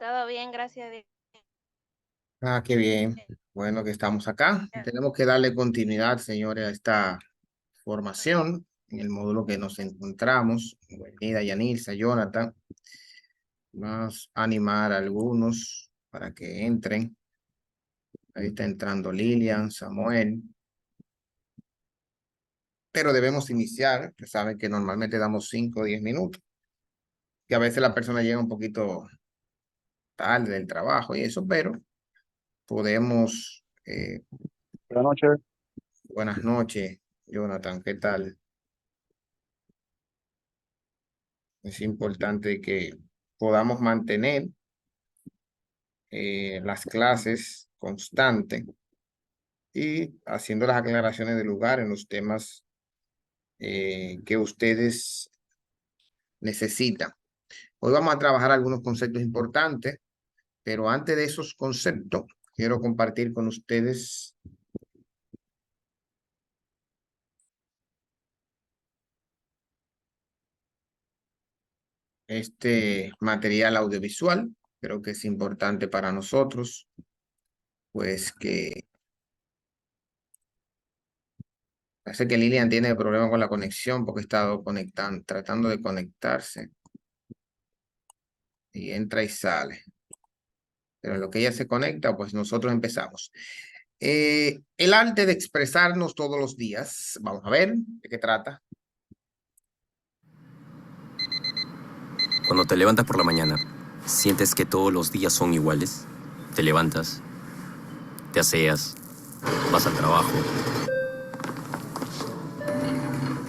Todo bien, gracias a Dios. Ah, qué bien. Bueno que estamos acá. Tenemos que darle continuidad, señores, a esta formación en el módulo que nos encontramos. Bienvenida, Yanilza, Jonathan. Vamos a animar a algunos para que entren. Ahí está entrando Lilian, Samuel. Pero debemos iniciar, que saben que normalmente damos 5 o 10 minutos. Que a veces la persona llega un poquito tarde del trabajo y eso, pero podemos. Buenas noches. Buenas noches, Jonathan, ¿qué tal? Es importante que podamos mantener las clases constantes y haciendo las aclaraciones de lugar en los temas que ustedes necesitan. Hoy vamos a trabajar algunos conceptos importantes, pero antes de esos conceptos, quiero compartir con ustedes este material audiovisual. Creo que es importante para nosotros, pues que parece que Lilian tiene problemas con la conexión porque ha estado tratando de conectarse y entra y sale. Pero en lo que ella se conecta, pues nosotros empezamos. El arte de expresarnos todos los días. Vamos a ver de qué trata. Cuando te levantas por la mañana, ¿sientes que todos los días son iguales? Te levantas, te aseas, vas al trabajo,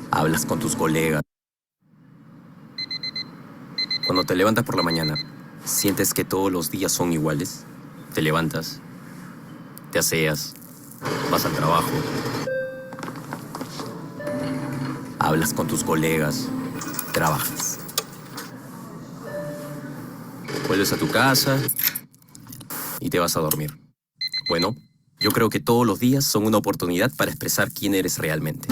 hablas con tus colegas. Cuando te levantas por la mañana, ¿sientes que todos los días son iguales? Te levantas, te aseas, vas al trabajo, hablas con tus colegas, trabajas. Vuelves a tu casa y te vas a dormir. Bueno, yo creo que todos los días son una oportunidad para expresar quién eres realmente.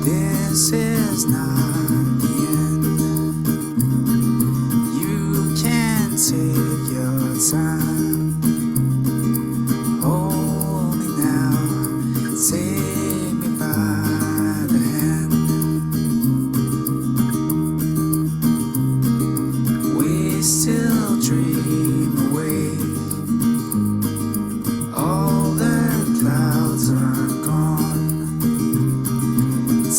This is not the end. You can take your time. Hold me now, take me by the hand. We still dream away. All the clouds are gone.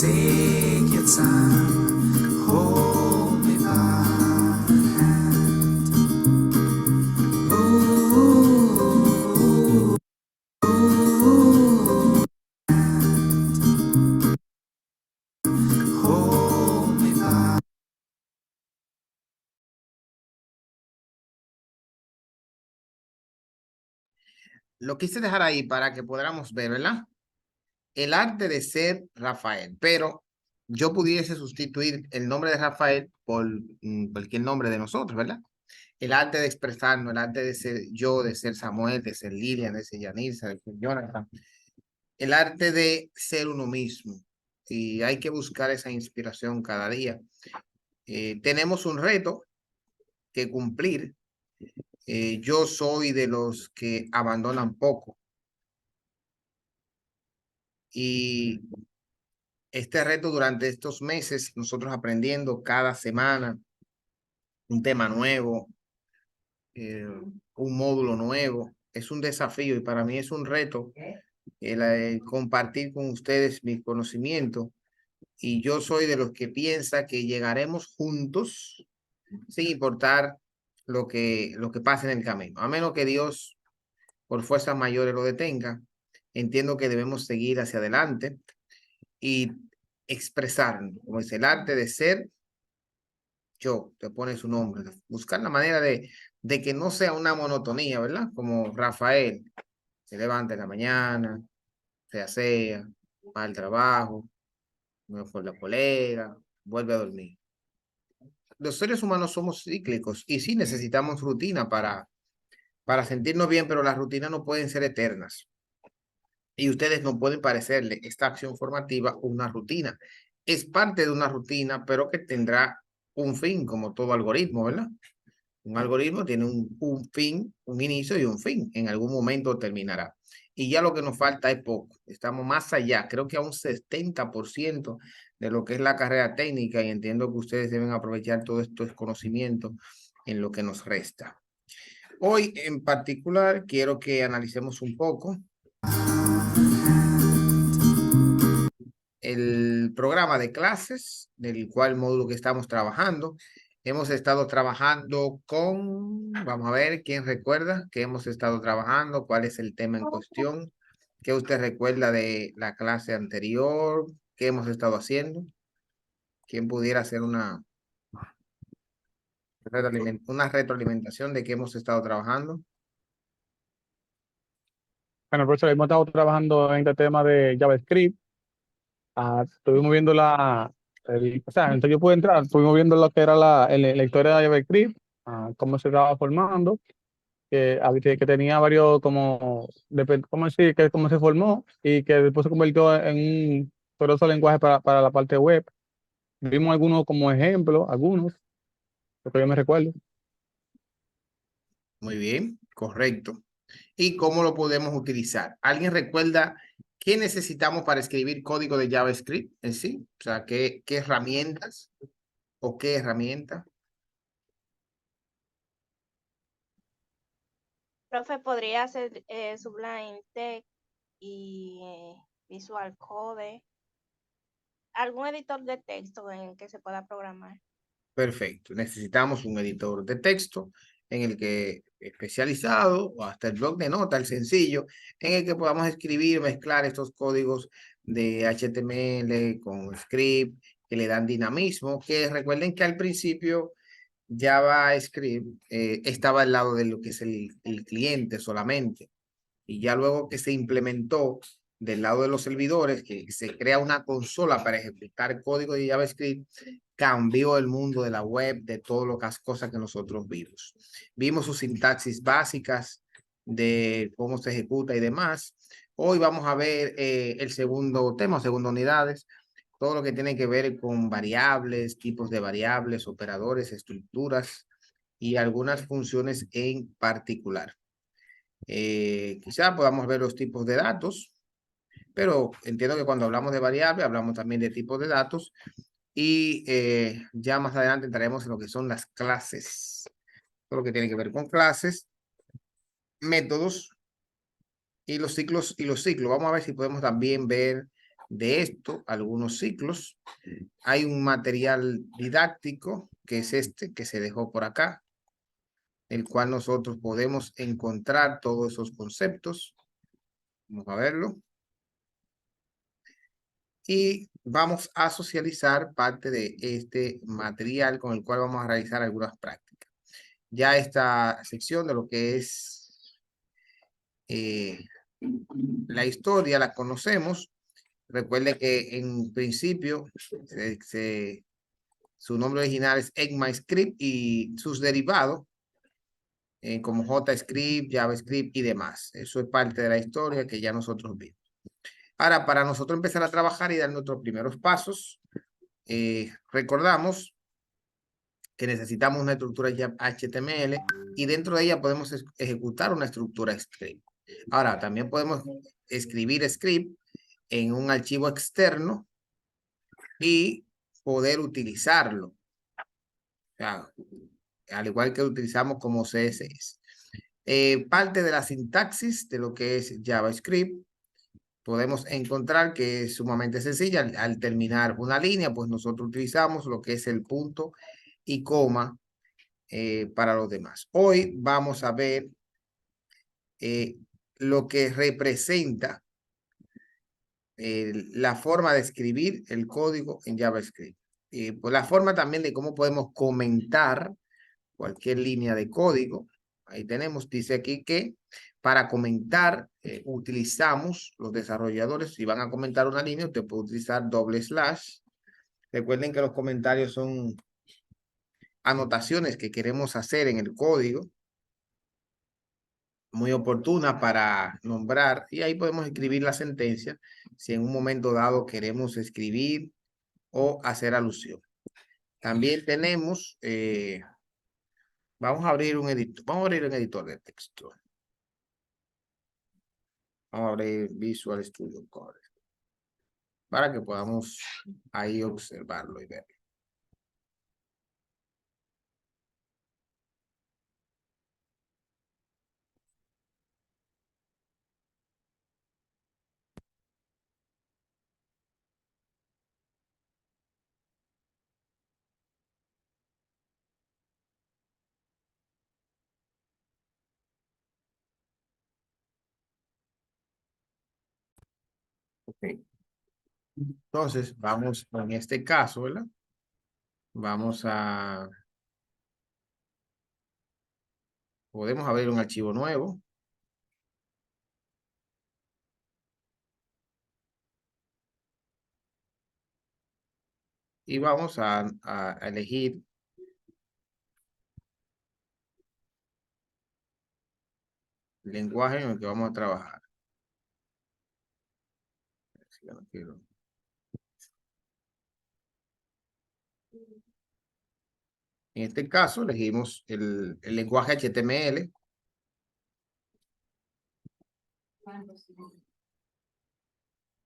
Take your time, hold me by the hand. Ooh, ooh, hold me by. Lo quise dejar ahí para que podamos ver, ¿verdad? El arte de ser Rafael, pero yo pudiese sustituir el nombre de Rafael por cualquier nombre de nosotros, ¿verdad? El arte de expresarnos, el arte de ser yo, de ser Samuel, de ser Lilian, de ser Yanirza, de ser Jonathan. el arte de ser uno mismo. Y hay que buscar esa inspiración cada día. Tenemos un reto que cumplir. Yo soy de los que abandonan poco. Y este reto durante estos meses, nosotros aprendiendo cada semana un tema nuevo, un módulo nuevo, es un desafío y para mí es un reto el compartir con ustedes mis conocimientos. Y yo soy de los que piensa que llegaremos juntos sin importar lo que pase en el camino, a menos que Dios por fuerzas mayores lo detenga. Entiendo que debemos seguir hacia adelante y expresarnos, como es el arte de ser yo, te pone su nombre, buscar la manera de que no sea una monotonía, ¿verdad? Como Rafael, se levanta en la mañana, se asea, va al trabajo, me por la polera, vuelve a dormir. Los seres humanos somos cíclicos y sí necesitamos rutina para sentirnos bien, pero las rutinas no pueden ser eternas. Y ustedes no pueden parecerle esta acción formativa una rutina. Es parte de una rutina, pero que tendrá un fin, como todo algoritmo, ¿verdad? Un algoritmo tiene un fin, un inicio y un fin. En algún momento terminará. Y ya lo que nos falta es poco. Estamos más allá. Creo que a un 70% de lo que es la carrera técnica y entiendo que ustedes deben aprovechar todo estos conocimientos en lo que nos resta. Hoy en particular quiero que analicemos un poco el programa de clases del cual módulo que estamos trabajando. Hemos estado trabajando con, vamos a ver, ¿quién recuerda que hemos estado trabajando? ¿Cuál es el tema en cuestión? ¿Qué usted recuerda de la clase anterior? ¿Qué hemos estado haciendo? ¿Quién pudiera hacer una retroalimentación de qué hemos estado trabajando? Bueno, profesor, hemos estado trabajando en este tema de JavaScript. Estuvimos viendo o sea, entonces yo pude entrar, estuvimos viendo lo que era la historia de JavaScript, cómo se estaba formando, que tenía varios, ¿cómo decir? Que cómo se formó y que después se convirtió en un poderoso lenguaje para la parte web. Vimos algunos como ejemplos, lo que yo me recuerdo. Muy bien, correcto. ¿Y cómo lo podemos utilizar? ¿Alguien recuerda qué necesitamos para escribir código de JavaScript en sí? O sea, ¿qué herramientas o qué herramienta? Profe, podría ser Sublime Text y Visual Code, algún editor de texto en el que se pueda programar. Perfecto. Necesitamos un editor de texto en el que especializado o hasta el blog de notas, el sencillo, en el que podamos escribir, mezclar estos códigos de HTML con script que le dan dinamismo, que recuerden que al principio JavaScript estaba al lado de lo que es el cliente solamente. Y ya luego que se implementó del lado de los servidores, que se crea una consola para ejecutar código de JavaScript, cambió el mundo de la web, de todas las cosas que nosotros vimos. Vimos sus sintaxis básicas de cómo se ejecuta y demás. Hoy vamos a ver el segundo tema, segunda unidades, todo lo que tiene que ver con variables, tipos de variables, operadores, estructuras y algunas funciones en particular. Quizá podamos ver los tipos de datos, pero entiendo que cuando hablamos de variable, hablamos también de tipos de datos y ya más adelante entraremos en lo que son las clases, todo lo que tiene que ver con clases, métodos y los ciclos Vamos a ver si podemos también ver de esto algunos ciclos. Hay un material didáctico que es este que se dejó por acá, el cual nosotros podemos encontrar todos esos conceptos. Vamos a verlo. Y vamos a socializar parte de este material con el cual vamos a realizar algunas prácticas. Ya esta sección de lo que es la historia la conocemos. Recuerde que en principio su nombre original es ECMAScript y sus derivados como JScript, JavaScript y demás. Eso es parte de la historia que ya nosotros vimos. Ahora, para nosotros empezar a trabajar y dar nuestros primeros pasos, recordamos que necesitamos una estructura HTML y dentro de ella podemos ejecutar una estructura script. Ahora, también podemos escribir script en un archivo externo y poder utilizarlo. O sea, al igual que utilizamos como CSS. Parte de la sintaxis de lo que es JavaScript, podemos encontrar que es sumamente sencilla. Al terminar una línea, pues nosotros utilizamos lo que es el punto y coma para los demás. Hoy vamos a ver lo que representa la forma de escribir el código en JavaScript. Pues la forma también de cómo podemos comentar cualquier línea de código. Ahí tenemos, dice aquí que para comentar utilizamos los desarrolladores, si van a comentar una línea, usted puede utilizar /. Recuerden que los comentarios son anotaciones que queremos hacer en el código, muy oportuna para nombrar, y ahí podemos escribir la sentencia si en un momento dado queremos escribir o hacer alusión. También tenemos, vamos a abrir un editor de texto. Vamos a abrir Visual Studio Code para que podamos ahí observarlo y verlo. Okay. Entonces, vamos en este caso, ¿verdad? Vamos a... Podemos abrir un archivo nuevo. Y vamos a elegir el lenguaje en el que vamos a trabajar. En este caso, elegimos el lenguaje HTML.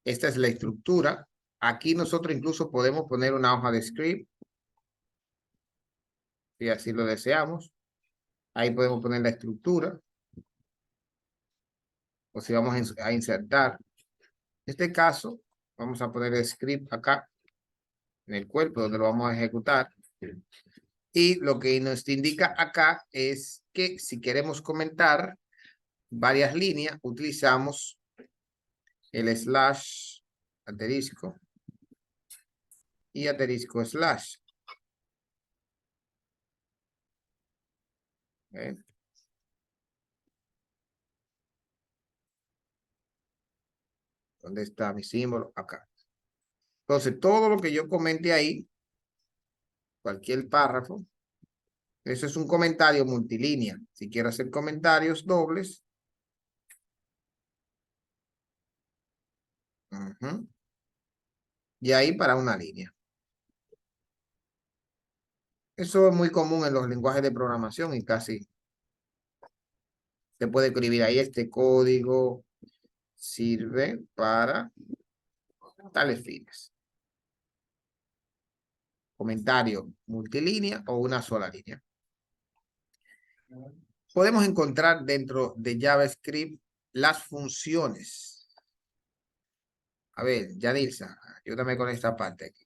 Esta es la estructura. Aquí nosotros incluso podemos poner una hoja de script, si así lo deseamos. Ahí podemos poner la estructura. O si vamos a insertar. En este caso, vamos a poner el script acá, en el cuerpo donde lo vamos a ejecutar. Y lo que nos indica acá es que si queremos comentar varias líneas, utilizamos el / asterisco y asterisco /. ¿Eh? ¿Dónde está mi símbolo? Acá. Entonces, todo lo que yo comente ahí, cualquier párrafo, eso es un comentario multilínea. Si quiero hacer comentarios dobles, y ahí para una línea. Eso es muy común en los lenguajes de programación y casi se puede escribir ahí. Este código sirve para tales fines. Comentario multilínea o una sola línea. Podemos encontrar dentro de JavaScript las funciones. A ver, Yanilsa, ayúdame con esta parte aquí.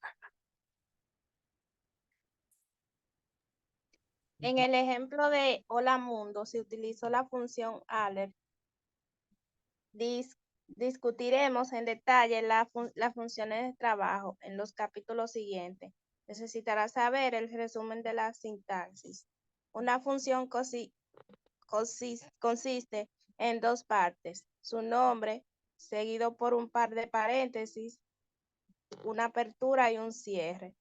En el ejemplo de Hola Mundo se utilizó la función alert. Discutiremos en detalle las funciones de trabajo en los capítulos siguientes. Necesitarás saber el resumen de la sintaxis. Una función consiste en dos partes. Su nombre, seguido por un par de paréntesis, una apertura y un cierre.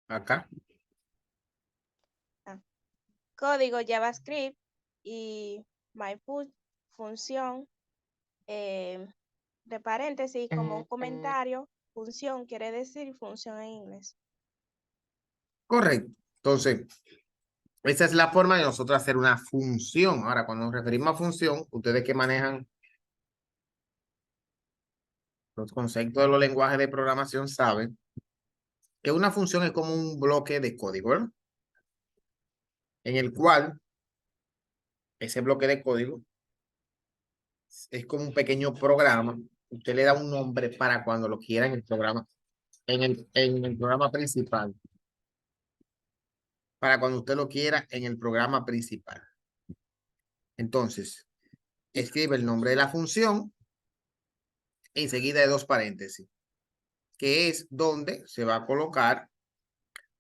Acá. Código JavaScript y función, de paréntesis, como un comentario, función quiere decir función en inglés. Correcto. Entonces, esa es la forma de nosotros hacer una función. Ahora, cuando nos referimos a función, ustedes que manejan los conceptos de los lenguajes de programación saben que una función es como un bloque de código, ¿verdad? En el cual ese bloque de código es como un pequeño programa. Usted le da un nombre para cuando lo quiera en el programa, en el programa principal. Para cuando usted lo quiera en el programa principal. Entonces, escribe el nombre de la función enseguida de dos paréntesis, que es donde se va a colocar.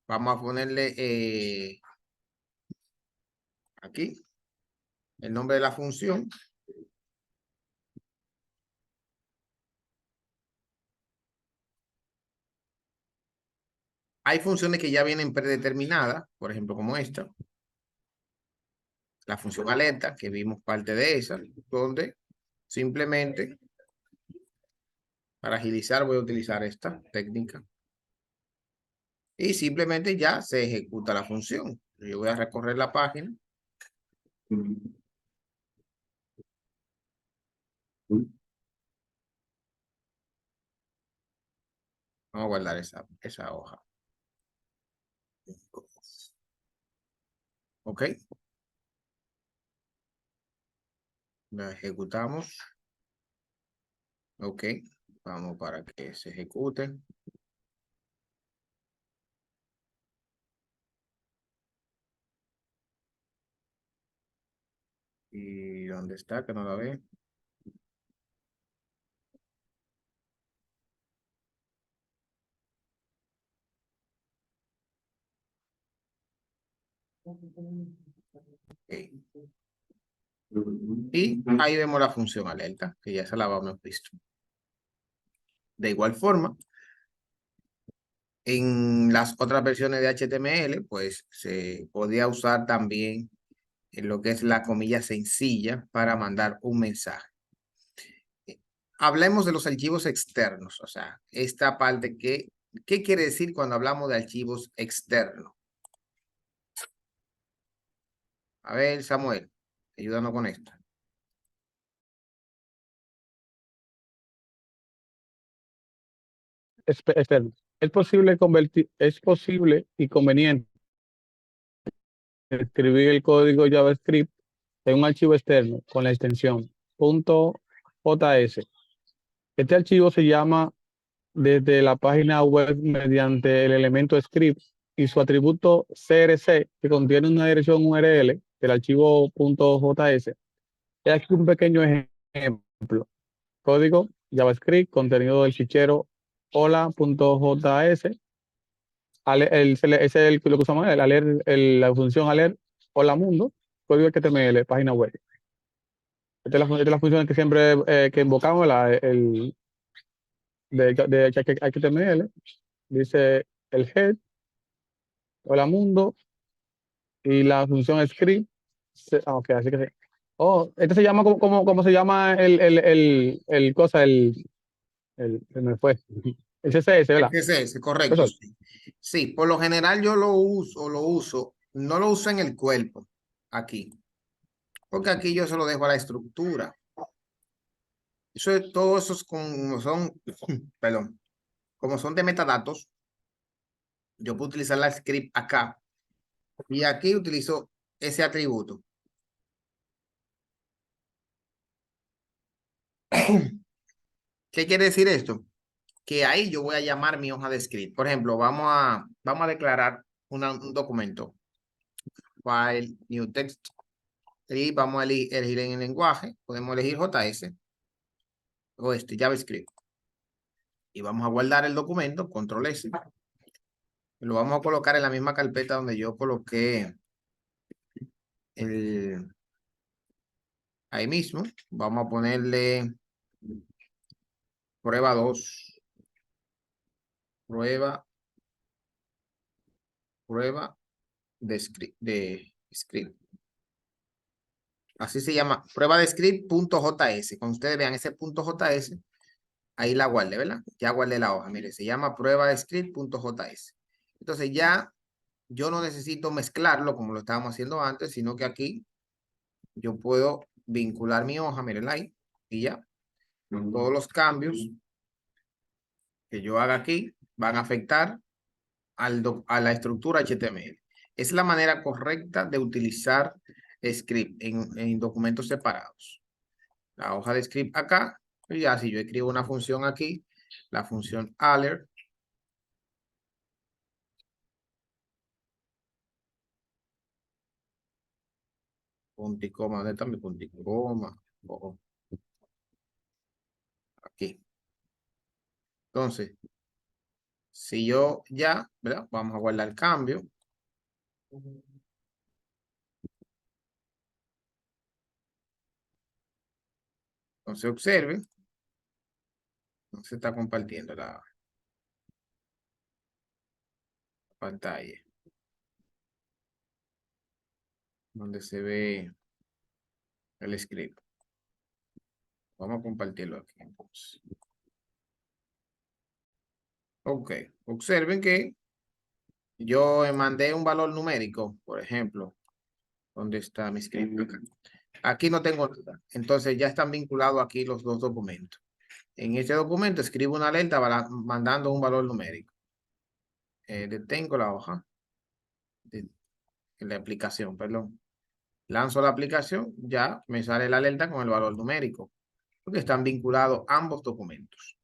Vamos a ponerle aquí el nombre de la función. Hay funciones que ya vienen predeterminadas, por ejemplo, como esta. La función alerta, que vimos parte de esa, donde simplemente para agilizar voy a utilizar esta técnica. Y simplemente ya se ejecuta la función. Yo voy a recorrer la página. Vamos a guardar esa hoja. Ok. La ejecutamos. Ok. Vamos para que se ejecute. ¿Y dónde está? Que no la ve. Okay. Y ahí vemos la función alerta, que ya se la habíamos visto. De igual forma, en las otras versiones de HTML, pues se podía usar también en lo que es la comilla sencilla para mandar un mensaje. Hablemos de los archivos externos, o sea, esta parte que, ¿qué quiere decir cuando hablamos de archivos externos? A ver, Samuel, ayúdanos con esto. Externo. Es posible y conveniente escribir el código JavaScript en un archivo externo con la extensión .js. Este archivo se llama desde la página web mediante el elemento script y su atributo CRC, que contiene una dirección URL del archivo .js. He aquí un pequeño ejemplo. Código JavaScript, contenido del fichero hola.js. Ese es lo que usamos, la función alert hola mundo, código HTML, página web. Esta es la función que siempre que invocamos, de HTML. Dice el head, hola mundo, y la función script. Ok, así que sí. Oh, este se llama como se llama se me fue. El CSS, ¿verdad? CSS, correcto. Eso. Sí. Sí, por lo general yo lo uso, no lo uso en el cuerpo, aquí, porque aquí yo se lo dejo a la estructura. Todo eso es como son, perdón, como son de metadatos, yo puedo utilizar la script acá, y aquí utilizo ese atributo. ¿Qué quiere decir esto? Que ahí yo voy a llamar mi hoja de script. Por ejemplo, vamos a declarar un documento. File, new text. Y vamos a elegir en el lenguaje. Podemos elegir JS o JavaScript. Y vamos a guardar el documento, control S. Lo vamos a colocar en la misma carpeta donde yo coloqué ahí mismo. Vamos a ponerle prueba 2. Prueba de script. Así se llama, prueba de script.js. Cuando ustedes vean ese .js, ahí la guardé, ¿verdad? Ya guardé la hoja, mire, se llama prueba de script.js. Entonces ya yo no necesito mezclarlo como lo estábamos haciendo antes, sino que aquí yo puedo vincular mi hoja, miren ahí, y ya. Todos los cambios que yo haga aquí van a afectar a la estructura HTML. Es la manera correcta de utilizar script en documentos separados. La hoja de script acá, y ya si yo escribo una función aquí, la función alert, punto y coma, ¿dónde está mi punto y coma? Oh, aquí. Entonces, si yo ya, ¿verdad? Vamos a guardar el cambio. Entonces, observen. No se está compartiendo la pantalla. Donde se ve el script. Vamos a compartirlo aquí. Entonces. Ok. Observen que yo mandé un valor numérico, por ejemplo. ¿Dónde está mi script? Acá. Aquí no tengo nada. Entonces ya están vinculados aquí los dos documentos. En este documento escribo una alerta mandando un valor numérico. Detengo la hoja. De la aplicación, perdón. Lanzo la aplicación, ya me sale la alerta con el valor numérico. Porque están vinculados ambos documentos.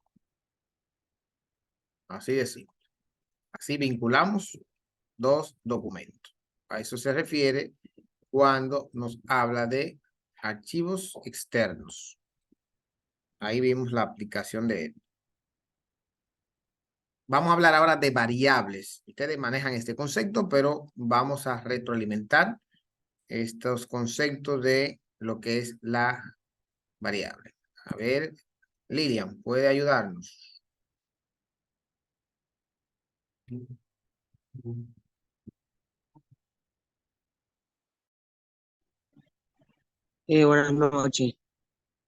Así de simple. Así vinculamos dos documentos. A eso se refiere cuando nos habla de archivos externos. Ahí vimos la aplicación de él. Vamos a hablar ahora de variables. Ustedes manejan este concepto, pero vamos a retroalimentar estos conceptos de lo que es la variable. A ver, Lilian, ¿puede ayudarnos? Buenas noches.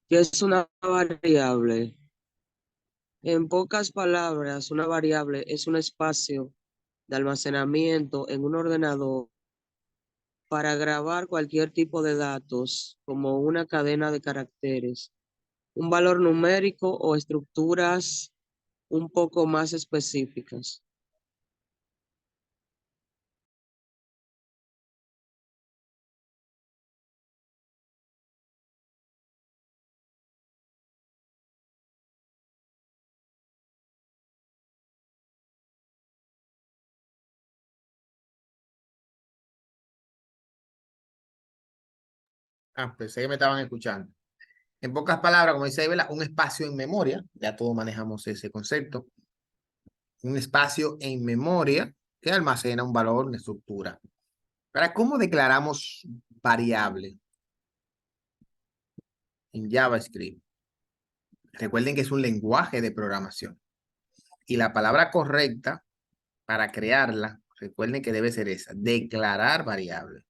¿Qué es una variable? En pocas palabras, una variable es un espacio de almacenamiento en un ordenador para grabar cualquier tipo de datos, como una cadena de caracteres, un valor numérico o estructuras un poco más específicas. Pensé que me estaban escuchando. En pocas palabras, como dice Ibela, un espacio en memoria, ya todos manejamos ese concepto, un espacio en memoria que almacena un valor, una estructura. Ahora, ¿cómo declaramos variable en JavaScript? Recuerden que es un lenguaje de programación y la palabra correcta para crearla, recuerden que debe ser esa, declarar variable.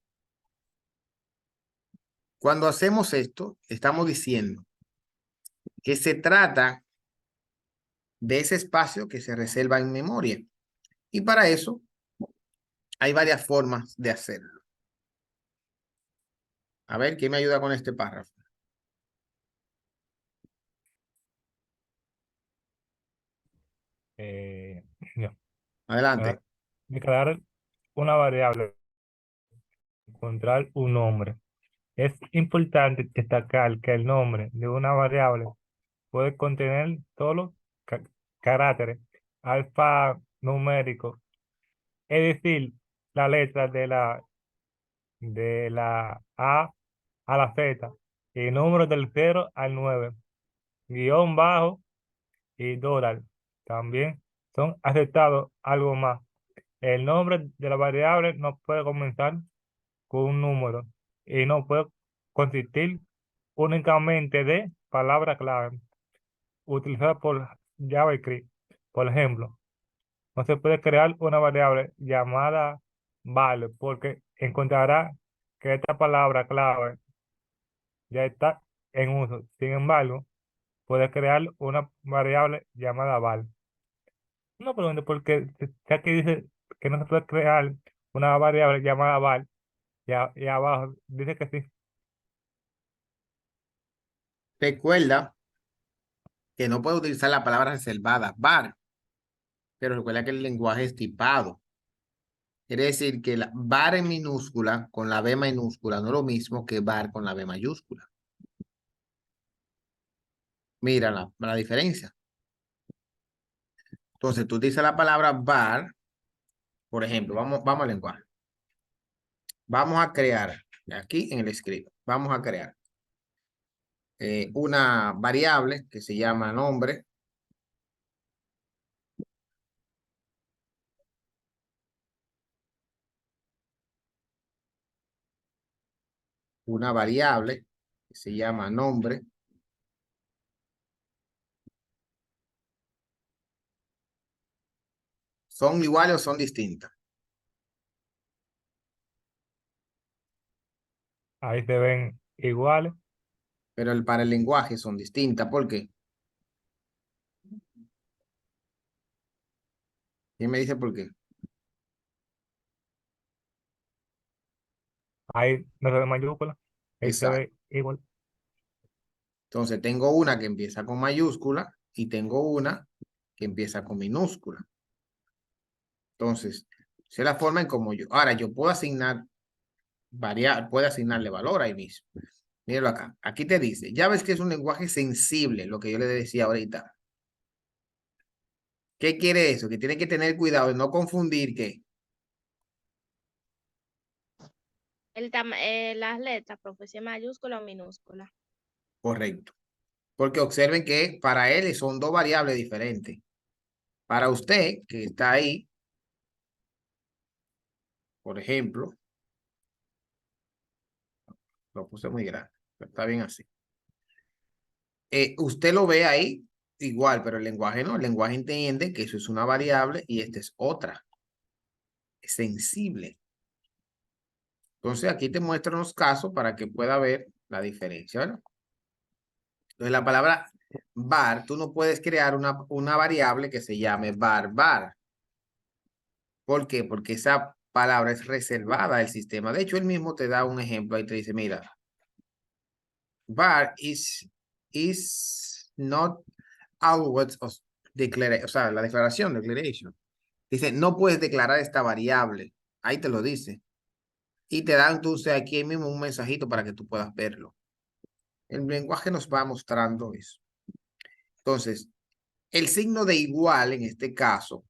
Cuando hacemos esto, estamos diciendo que se trata de ese espacio que se reserva en memoria. Y para eso hay varias formas de hacerlo. A ver, ¿quién me ayuda con este párrafo? Ya. Adelante. Declarar una variable, encontrar un nombre. Es importante destacar que el nombre de una variable puede contener todos los caracteres alfanuméricos, es decir, la letra de la A a la Z y números del 0 al 9, guión bajo y dólar. También son aceptados algo más. El nombre de la variable no puede comenzar con un número y no puede consistir únicamente de palabras clave utilizadas por JavaScript. Por ejemplo, no se puede crear una variable llamada vale porque encontrará que esta palabra clave ya está en uso. Sin embargo, puedes crear una variable llamada val. No pregunto porque ya que dice que no se puede crear una variable llamada val y abajo dice que sí. Recuerda que no puedo utilizar la palabra reservada, var, pero recuerda que el lenguaje es tipado. Quiere decir que la var en minúscula con la B minúscula no es lo mismo que var con la B mayúscula. Mira la diferencia. Entonces, tú dices la palabra var, por ejemplo, vamos al lenguaje. Vamos a crear, aquí en el script, vamos a crear una variable que se llama nombre. Una variable que se llama nombre. ¿Son iguales o son distintas? Ahí se ven iguales. Pero para el lenguaje son distintas. ¿Por qué? ¿Quién me dice por qué? Ahí no se ve mayúscula. Ahí se Exacto. ve igual. Entonces tengo una que empieza con mayúscula y tengo una que empieza con minúscula. Entonces, esa es la forma en como yo. Ahora, yo puedo asignar puedo asignarle valor ahí mismo. Míralo acá. Aquí te dice, ya ves que es un lenguaje sensible, lo que yo le decía ahorita. ¿Qué quiere eso? Que tiene que tener cuidado de no confundir que Las letras, profe, si es mayúscula o minúscula. correcto. Porque observen que para él son dos variables diferentes. Para usted, que está ahí, por ejemplo, lo puse muy grande, pero está bien así. Usted lo ve ahí igual, pero el lenguaje no. El lenguaje entiende que eso es una variable y esta es otra. Es sensible. Entonces aquí te muestro unos casos para que pueda ver la diferencia, ¿verdad? Entonces la palabra var, tú no puedes crear una variable que se llame var. ¿Por qué? Porque esa palabra es reservada del sistema. De hecho, él mismo te da un ejemplo y te dice, mira, var is not always declaration, o sea, la declaración, declaration. Dice, no puedes declarar esta variable. Ahí te lo dice. Y te da entonces aquí mismo un mensajito para que tú puedas verlo. El lenguaje nos va mostrando eso. Entonces, el signo de igual en este caso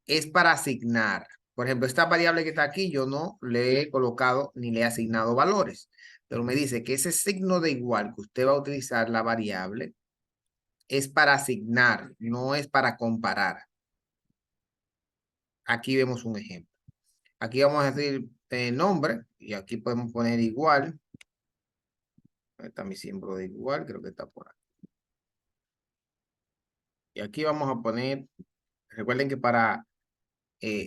es para asignar. Por ejemplo, esta variable que está aquí yo no le he colocado ni le he asignado valores. Pero me dice que ese signo de igual que usted va a utilizar la variable es para asignar, no es para comparar. Aquí vemos un ejemplo. Aquí vamos a decir nombre y aquí podemos poner igual. Está mi símbolo de igual, creo que está por aquí. Y aquí vamos a poner, recuerden que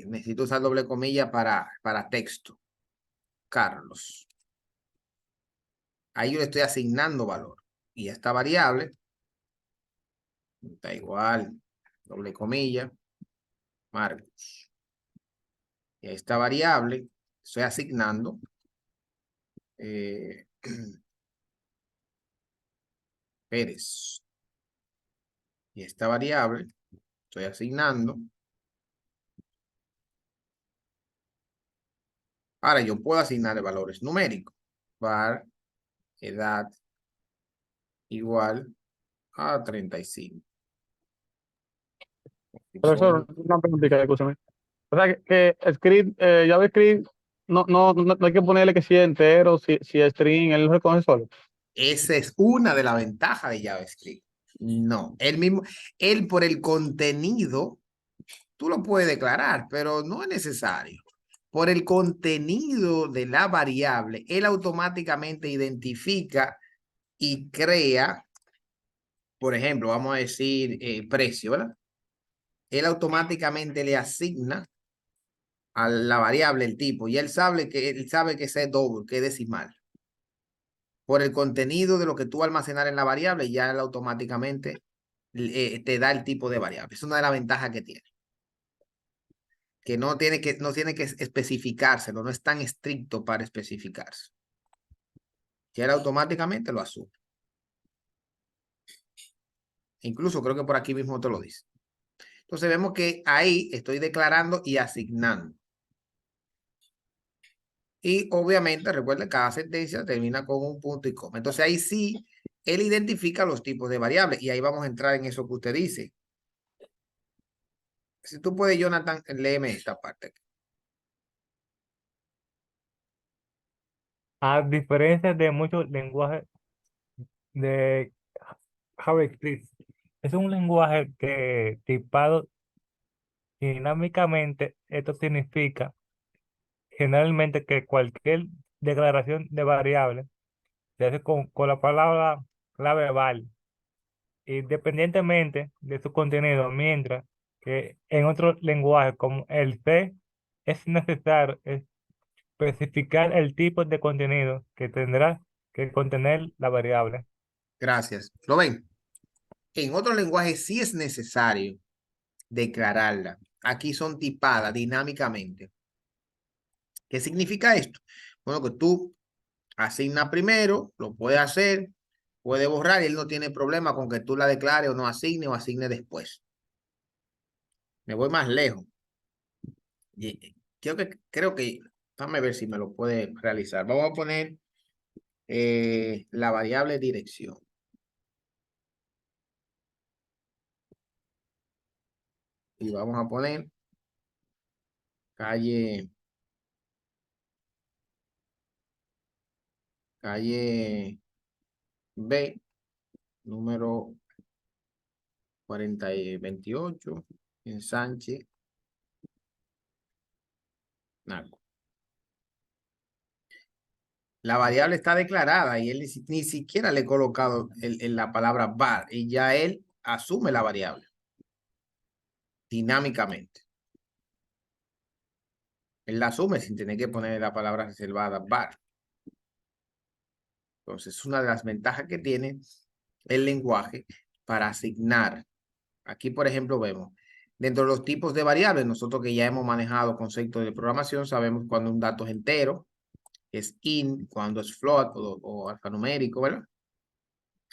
necesito usar doble comilla para texto. Carlos. Ahí yo le estoy asignando valor. Y esta variable está igual, doble comilla, Marcos. Y a esta variable estoy asignando Pérez. Y esta variable estoy asignando. Ahora yo puedo asignarle valores numéricos. Var, edad, igual a 35. Profesor, una preguntita, escúchame. O sea, que script, JavaScript, no hay que ponerle que si es entero, si es string, él lo recoge solo. Esa es una de las ventajas de JavaScript. No, él por el contenido, tú lo puedes declarar, pero no es necesario. Por el contenido de la variable, él automáticamente identifica y crea, por ejemplo, vamos a decir precio, ¿verdad? Él automáticamente le asigna a la variable el tipo y él sabe que ese es doble, que es decimal. por el contenido de lo que tú almacenar en la variable, ya él automáticamente te da el tipo de variable. Es una de las ventajas que tiene. Que no tiene que especificárselo, no es tan estricto para especificarse. Ya él automáticamente lo asume. Incluso creo que por aquí mismo te lo dice. Entonces vemos que ahí estoy declarando y asignando. Y obviamente, recuerden, cada sentencia termina con un punto y coma. Entonces ahí sí, él identifica los tipos de variables. Y ahí vamos a entrar en eso que usted dice. Si tú puedes, Jonathan, léeme esta parte. A diferencia de muchos lenguajes de JavaScript, es un lenguaje que tipado dinámicamente. Esto significa generalmente que cualquier declaración de variable se hace con la palabra clave val, independientemente de su contenido, mientras que en otros lenguajes como el C es necesario especificar el tipo de contenido que tendrá que contener la variable. Gracias. ¿Lo ven? En otros lenguajes sí es necesario declararla. Aquí son tipadas dinámicamente. ¿Qué significa esto? Bueno, que tú asignas primero, lo puedes hacer, puede borrar y él no tiene problema con que tú la declares o asigne después. Me voy más lejos. Creo que, déjame ver si me lo puede realizar. Vamos a poner la variable dirección. Y vamos a poner calle B, número 28, en Sánchez, Naco. La variable está declarada y él ni siquiera le he colocado la palabra var y ya él asume la variable dinámicamente. Él la asume sin tener que poner la palabra reservada var. Entonces, es una de las ventajas que tiene el lenguaje para asignar. Aquí, por ejemplo, vemos, dentro de los tipos de variables, nosotros que ya hemos manejado conceptos de programación, sabemos cuando un dato es entero, es int, cuando es float o alfanumérico, ¿verdad?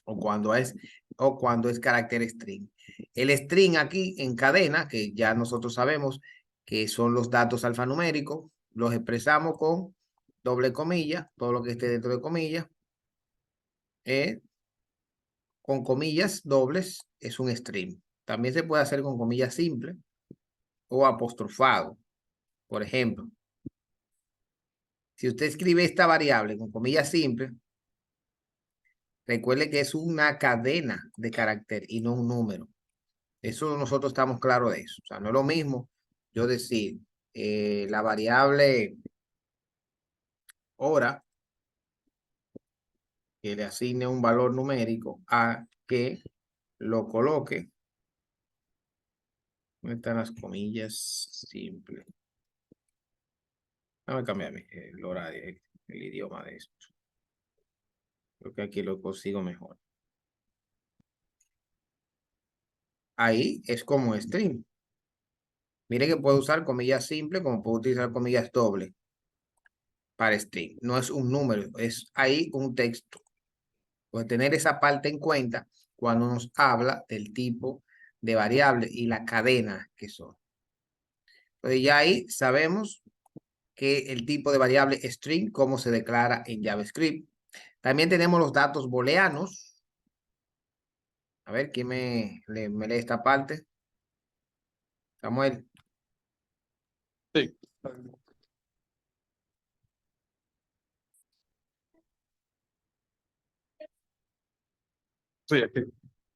O cuando es carácter string. El string aquí en cadena, que ya nosotros sabemos que son los datos alfanuméricos, los expresamos con doble comilla, todo lo que esté dentro de comillas, con comillas dobles es un string. También se puede hacer con comillas simples o apostrofado. Por ejemplo, si usted escribe esta variable con comillas simples, recuerde que es una cadena de carácter y no un número. Eso nosotros estamos claros de eso. O sea, no es lo mismo yo decir la variable hora que le asigne un valor numérico a que lo coloque. ¿Dónde están las comillas simples? Vamos a cambiar el horario, el idioma de esto. Creo que aquí lo consigo mejor. Ahí es como string. Mire que puedo usar comillas simples como puedo utilizar comillas dobles para string. No es un número, es ahí un texto. Pues tener esa parte en cuenta cuando nos habla del tipo de variable y la cadena que son. Entonces ya ahí sabemos que el tipo de variable string, cómo se declara en JavaScript. También tenemos los datos booleanos. A ver, ¿quién me lee esta parte? Samuel. Sí. Sí, aquí.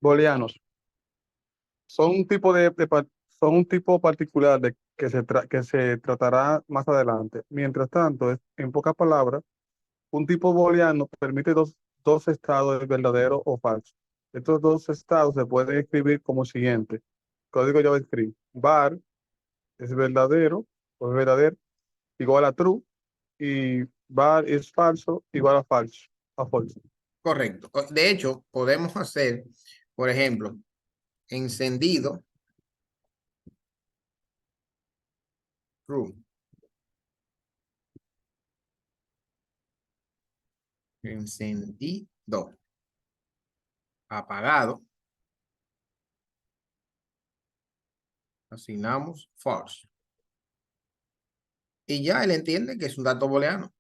Booleanos. Son un tipo son un tipo particular de que se tratará más adelante. Mientras tanto, en pocas palabras, un tipo booleano permite dos estados verdadero o falso. Estos dos estados se pueden escribir como siguiente. Código JavaScript. Var es verdadero o es verdadero igual a true y var es falso igual a falso. o false. Correcto. De hecho, podemos hacer, por ejemplo, encendido, true. Encendido. Apagado. Asignamos false. Y ya él entiende que es un dato booleano.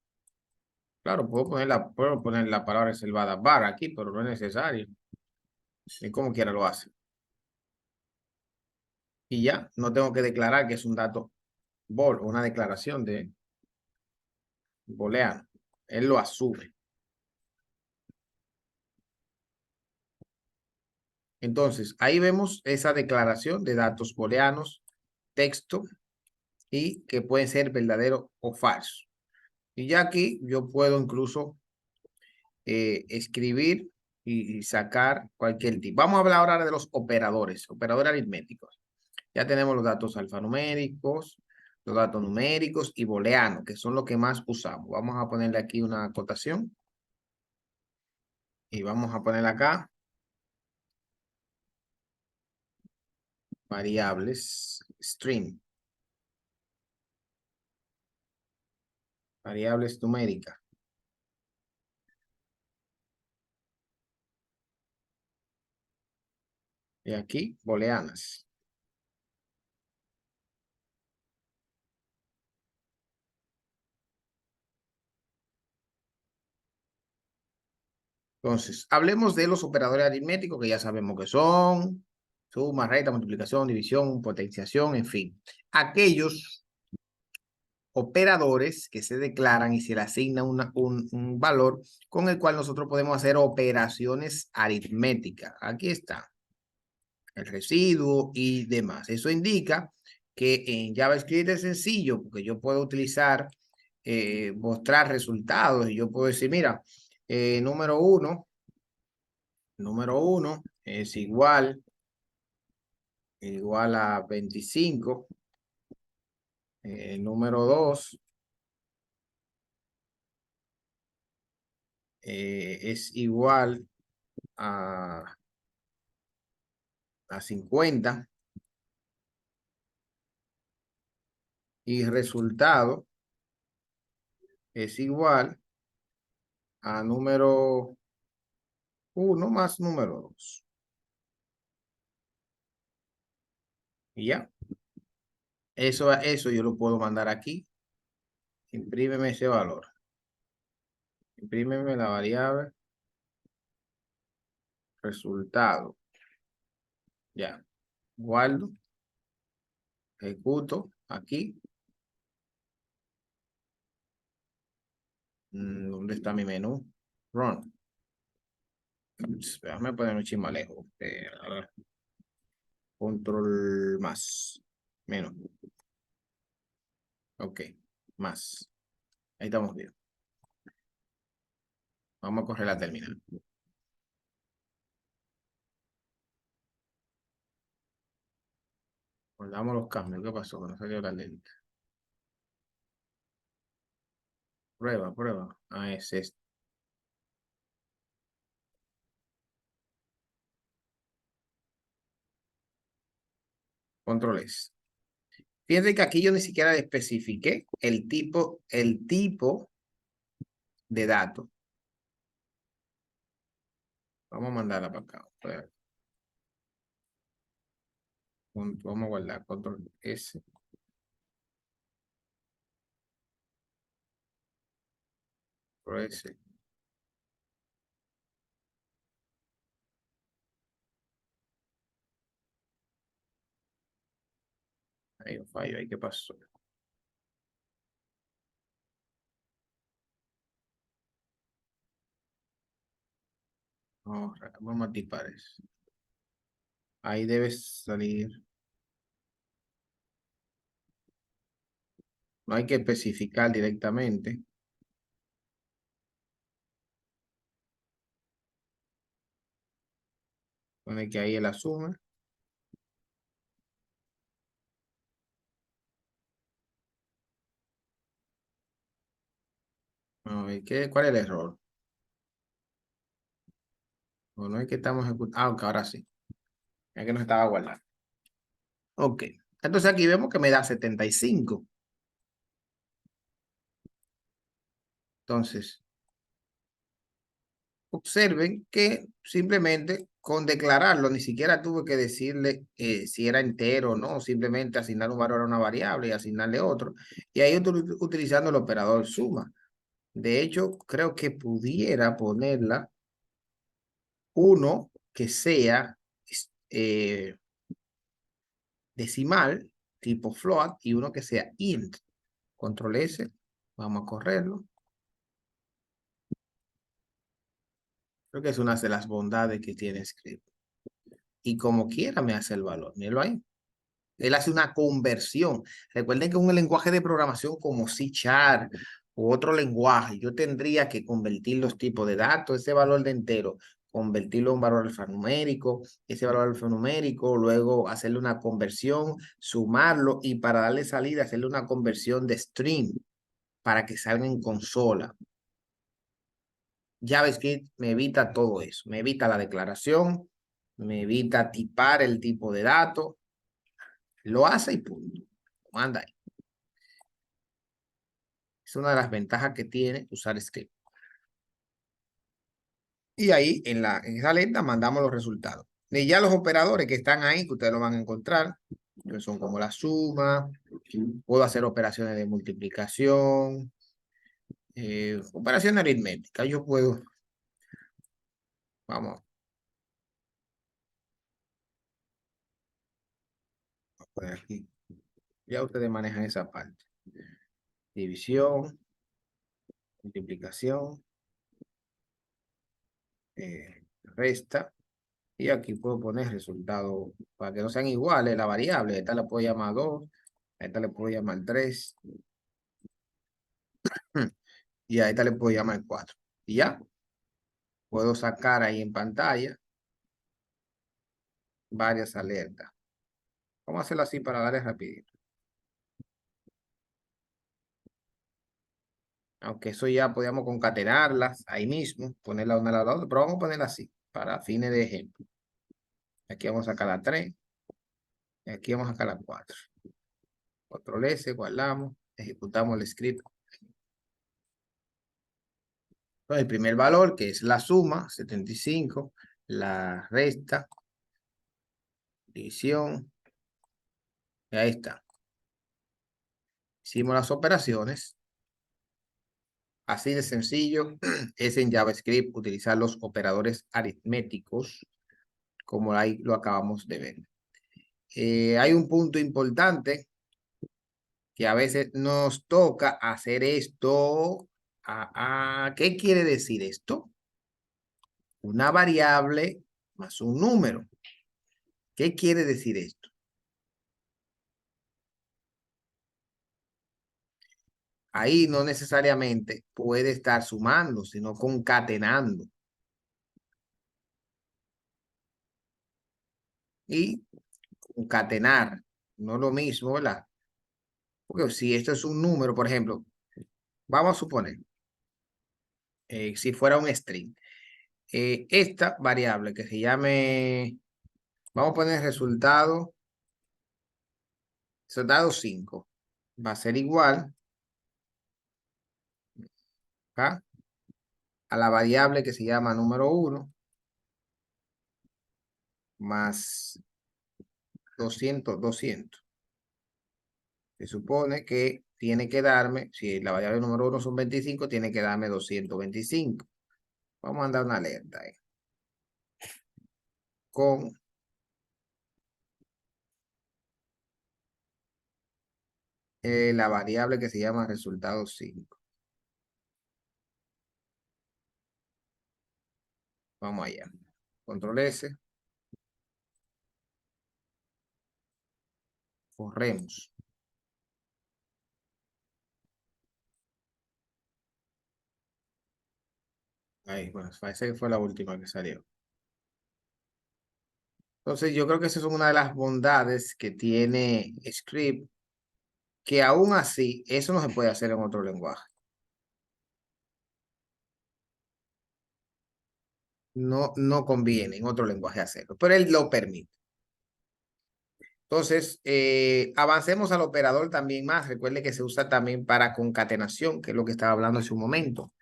Claro, puedo poner la palabra reservada bar aquí, pero no es necesario. Y como quiera lo hace. Y ya, no tengo que declarar que es un dato una declaración de booleano. Él lo asume. Entonces, ahí vemos esa declaración de datos booleanos, texto, y que pueden ser verdadero o falso. Y ya aquí yo puedo incluso escribir y sacar cualquier tipo. Vamos a hablar ahora de los operadores aritméticos. Ya tenemos los datos alfanuméricos, los datos numéricos y booleanos, que son los que más usamos. Vamos a ponerle aquí una acotación. Y vamos a poner acá variables string. Variables numéricas. Y aquí, booleanas. Entonces, hablemos de los operadores aritméticos que ya sabemos que son suma, resta, multiplicación, división, potenciación, en fin. Aquellos operadores que se declaran y se le asigna un valor con el cual nosotros podemos hacer operaciones aritméticas. Aquí está el residuo y demás. Eso indica que en JavaScript es sencillo porque yo puedo utilizar, mostrar resultados y yo puedo decir, mira, número uno es igual a 25. Número 2 es igual a 50. Y resultado es igual a número 1 más número 2. Y ya. Eso yo lo puedo mandar aquí. Imprímeme ese valor. Imprímeme la variable resultado. Ya. Guardo. Ejecuto aquí. ¿Dónde está mi menú? Run. Déjame poner un chisme lejos. A ver. Control más. Menos. Ok. Más. Ahí estamos bien. Vamos a correr la terminal. Guardamos los cambios. ¿Qué pasó? Que no salió la lenta. Prueba. Ah, es este. Control S. Fíjense que aquí yo ni siquiera le especifiqué el tipo de dato. Vamos a mandarla para acá. Vamos a guardar control S. Control S. Ahí un fallo, ahí qué pasó. Vamos a tipar eso. Ahí debe salir. No hay que especificar directamente. Pone que ahí él asume. A ver, ¿cuál es el error? O no es que estamos ejecutando. Ah, ok, ahora sí. Es que no estaba guardando. Ok. Entonces aquí vemos que me da 75. Entonces, observen que simplemente con declararlo, ni siquiera tuve que decirle si era entero o no, simplemente asignar un valor a una variable y asignarle otro. Y ahí estoy utilizando el operador suma. De hecho, creo que pudiera ponerla uno que sea eh, decimal, tipo float, y uno que sea int. Control S, vamos a correrlo. Creo que es una de las bondades que tiene Script. Y como quiera me hace el valor, míralo ahí. Él hace una conversión. Recuerden que un lenguaje de programación como C# u otro lenguaje, yo tendría que convertir los tipos de datos, ese valor de entero, convertirlo en un valor alfanumérico, ese valor alfanumérico, luego hacerle una conversión, sumarlo y para darle salida, hacerle una conversión de string para que salga en consola. JavaScript me evita todo eso, me evita la declaración, me evita tipar el tipo de datos, lo hace y punto, lo manda ahí. Es una de las ventajas que tiene usar Script. Y ahí en esa lenta mandamos los resultados. Y ya los operadores que están ahí, que ustedes lo van a encontrar, que son como la suma, puedo hacer operaciones de multiplicación, operaciones aritméticas. Yo puedo, vamos a poner aquí. Ya ustedes manejan esa parte. División, multiplicación, resta. Y aquí puedo poner resultado para que no sean iguales la variable. Esta la puedo llamar 2, a esta le puedo llamar 3 y a esta le puedo llamar 4. Y ya puedo sacar ahí en pantalla varias alertas. Vamos a hacerlo así para darle rapidito. Aunque eso ya podíamos concatenarlas ahí mismo, ponerla una a la otra, pero vamos a ponerla así para fines de ejemplo. Aquí vamos a sacar la 3 y aquí vamos a sacar la 4. Control S, guardamos, ejecutamos el script. Entonces, el primer valor, que es la suma, 75, la resta, división, y ahí está. Hicimos las operaciones. Así de sencillo es en JavaScript utilizar los operadores aritméticos, como ahí lo acabamos de ver. Hay un punto importante que a veces nos toca hacer esto. ¿Qué quiere decir esto? Una variable más un número. ¿Qué quiere decir esto? Ahí no necesariamente puede estar sumando, sino concatenando. Y concatenar, no es lo mismo, ¿verdad? Porque si esto es un número, por ejemplo, vamos a suponer, si fuera un string, esta variable que se llame, vamos a poner resultado 5, va a ser igual ¿ah? a la variable que se llama número 1 más 200. Se supone que tiene que darme, si la variable número 1 son 25, tiene que darme 225. Vamos a mandar una alerta ahí. Con la variable que se llama resultado 5. Vamos allá. Control S. Corremos. Ahí, bueno, parece que fue la última que salió. Entonces, yo creo que esa es una de las bondades que tiene Script, que aún así, eso no se puede hacer en otro lenguaje. no conviene en otro lenguaje hacerlo, pero él lo permite. Entonces, avancemos al operador también más. Recuerde que se usa también para concatenación, que es lo que estaba hablando hace un momento.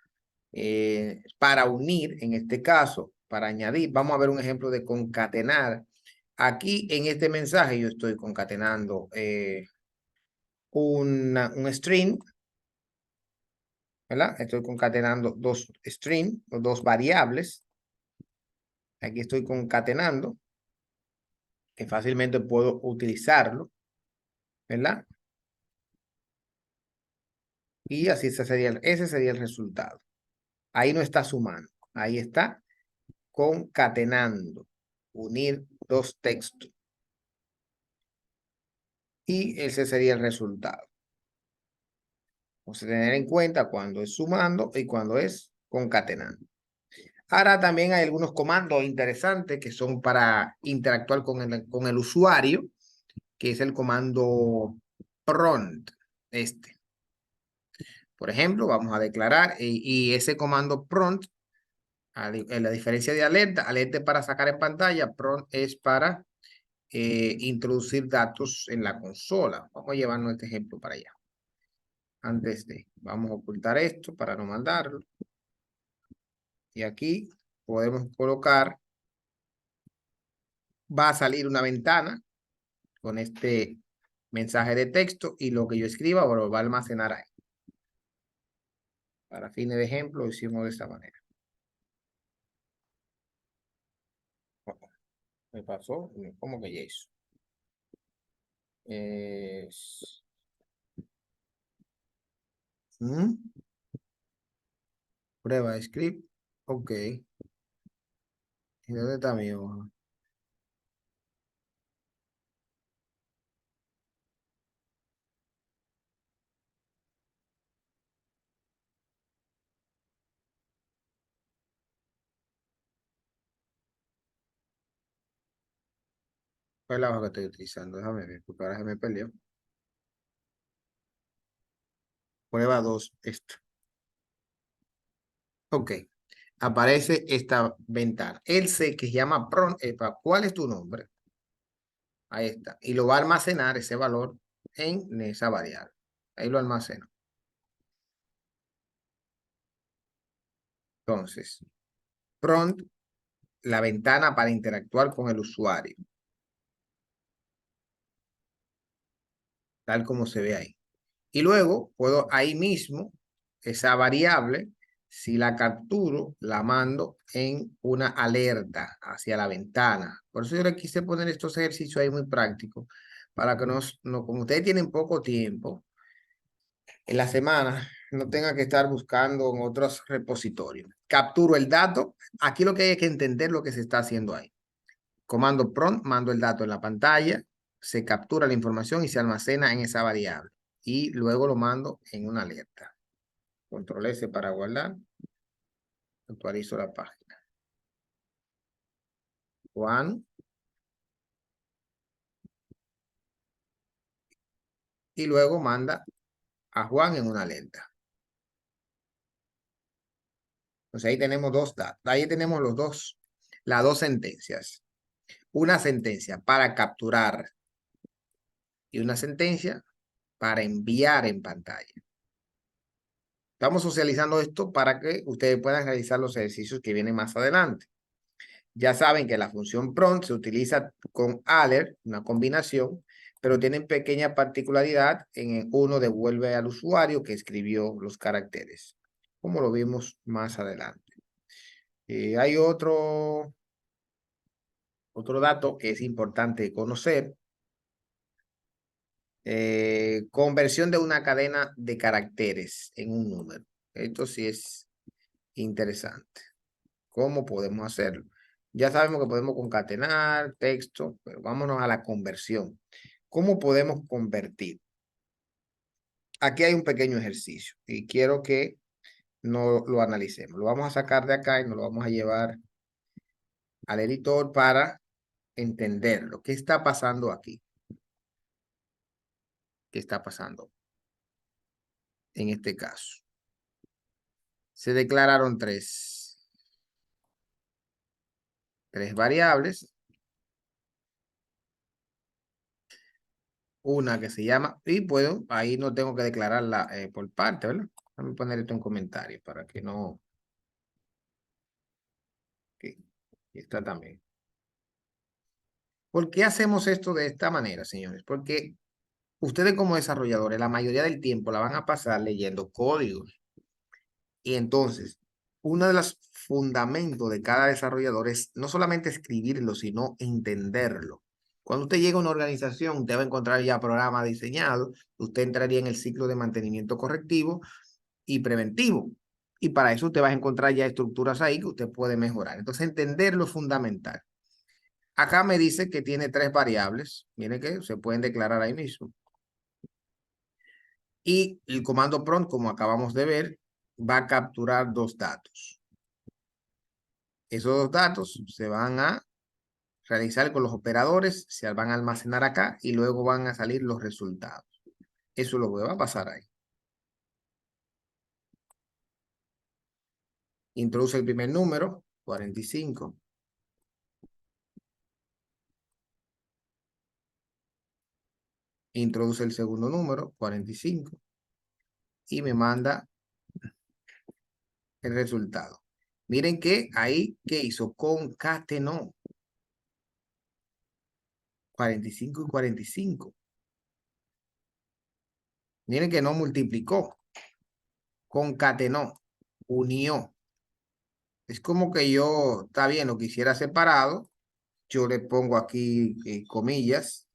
Para unir, en este caso, para añadir, vamos a ver un ejemplo de concatenar. Aquí en este mensaje yo estoy concatenando un string, ¿verdad? Estoy concatenando dos strings, o dos variables. Aquí estoy concatenando, que fácilmente puedo utilizarlo, ¿verdad? Y así ese sería el resultado. Ahí no está sumando, ahí está concatenando, unir dos textos. Y ese sería el resultado. Vamos a tener en cuenta cuando es sumando y cuando es concatenando. Ahora también hay algunos comandos interesantes que son para interactuar con el usuario, que es el comando prompt. Por ejemplo, vamos a declarar y ese comando prompt, en la diferencia de alerta es para sacar en pantalla, prompt es para introducir datos en la consola. Vamos a llevarnos este ejemplo para allá. Vamos a ocultar esto para no mandarlo. Y aquí podemos colocar, va a salir una ventana con este mensaje de texto y lo que yo escriba lo va a almacenar ahí. Para fines de ejemplo, lo hicimos de esta manera. Me pasó, ¿cómo que ya hizo? Prueba de script. Ok. ¿Y dónde está mi hoja? ¿Cuál es la hoja que estoy utilizando? Déjame ver, porque ahora se me perdió. Prueba 2, esta. Ok. Aparece esta ventana. Él se que se llama prompt. ¿Cuál es tu nombre? Ahí está. Y lo va a almacenar ese valor en esa variable. Ahí lo almaceno. Entonces, prompt, la ventana para interactuar con el usuario. Tal como se ve ahí. Y luego puedo ahí mismo, esa variable, si la capturo, la mando en una alerta hacia la ventana. Por eso yo le quise poner estos ejercicios ahí muy prácticos, para que como ustedes tienen poco tiempo en la semana, no tenga que estar buscando en otros repositorios. Capturo el dato. Aquí lo que hay que entender lo que se está haciendo ahí. Comando prompt, mando el dato en la pantalla, se captura la información y se almacena en esa variable. Y luego lo mando en una alerta. Control S para guardar. Actualizo la página. Juan. Y luego manda a Juan en una alerta. Entonces ahí tenemos dos datos. Ahí tenemos las dos sentencias. Una sentencia para capturar y una sentencia para enviar en pantalla. Estamos socializando esto para que ustedes puedan realizar los ejercicios que vienen más adelante. Ya saben que la función prompt se utiliza con alert, una combinación, pero tienen pequeña particularidad. En uno devuelve al usuario que escribió los caracteres, como lo vimos más adelante. Hay otro dato que es importante conocer. Conversión de una cadena de caracteres en un número. Esto sí es interesante. ¿Cómo podemos hacerlo? Ya sabemos que podemos concatenar texto, pero vámonos a la conversión. ¿Cómo podemos convertir? Aquí hay un pequeño ejercicio y quiero que no lo analicemos. Lo vamos a sacar de acá y nos lo vamos a llevar al editor para entender lo que está pasando aquí. ¿Qué está pasando en este caso? Se declararon 3. tres variables. Una que se llama, y puedo, ahí no tengo que declararla por parte, ¿verdad? Déjame poner esto en comentarios para que no. Aquí está también. ¿Por qué hacemos esto de esta manera, señores? Porque ustedes como desarrolladores, la mayoría del tiempo la van a pasar leyendo códigos. Y entonces, uno de los fundamentos de cada desarrollador es no solamente escribirlo, sino entenderlo. Cuando usted llega a una organización, usted va a encontrar ya programas diseñados, usted entraría en el ciclo de mantenimiento correctivo y preventivo. Y para eso usted va a encontrar ya estructuras ahí que usted puede mejorar. Entonces, entenderlo es fundamental. Acá me dice que tiene tres variables. Miren que se pueden declarar ahí mismo. Y el comando prompt, como acabamos de ver, va a capturar dos datos. Esos dos datos se van a realizar con los operadores, se van a almacenar acá y luego van a salir los resultados. Eso es lo que va a pasar ahí. Introduce el primer número, 45. Introduce el segundo número, 45. Y me manda el resultado. Miren que ahí, ¿qué hizo? Concatenó 45 y 45. Miren que no multiplicó. Concatenó. Unió. Es como que yo, está bien, lo quisiera separado. Yo le pongo aquí comillas.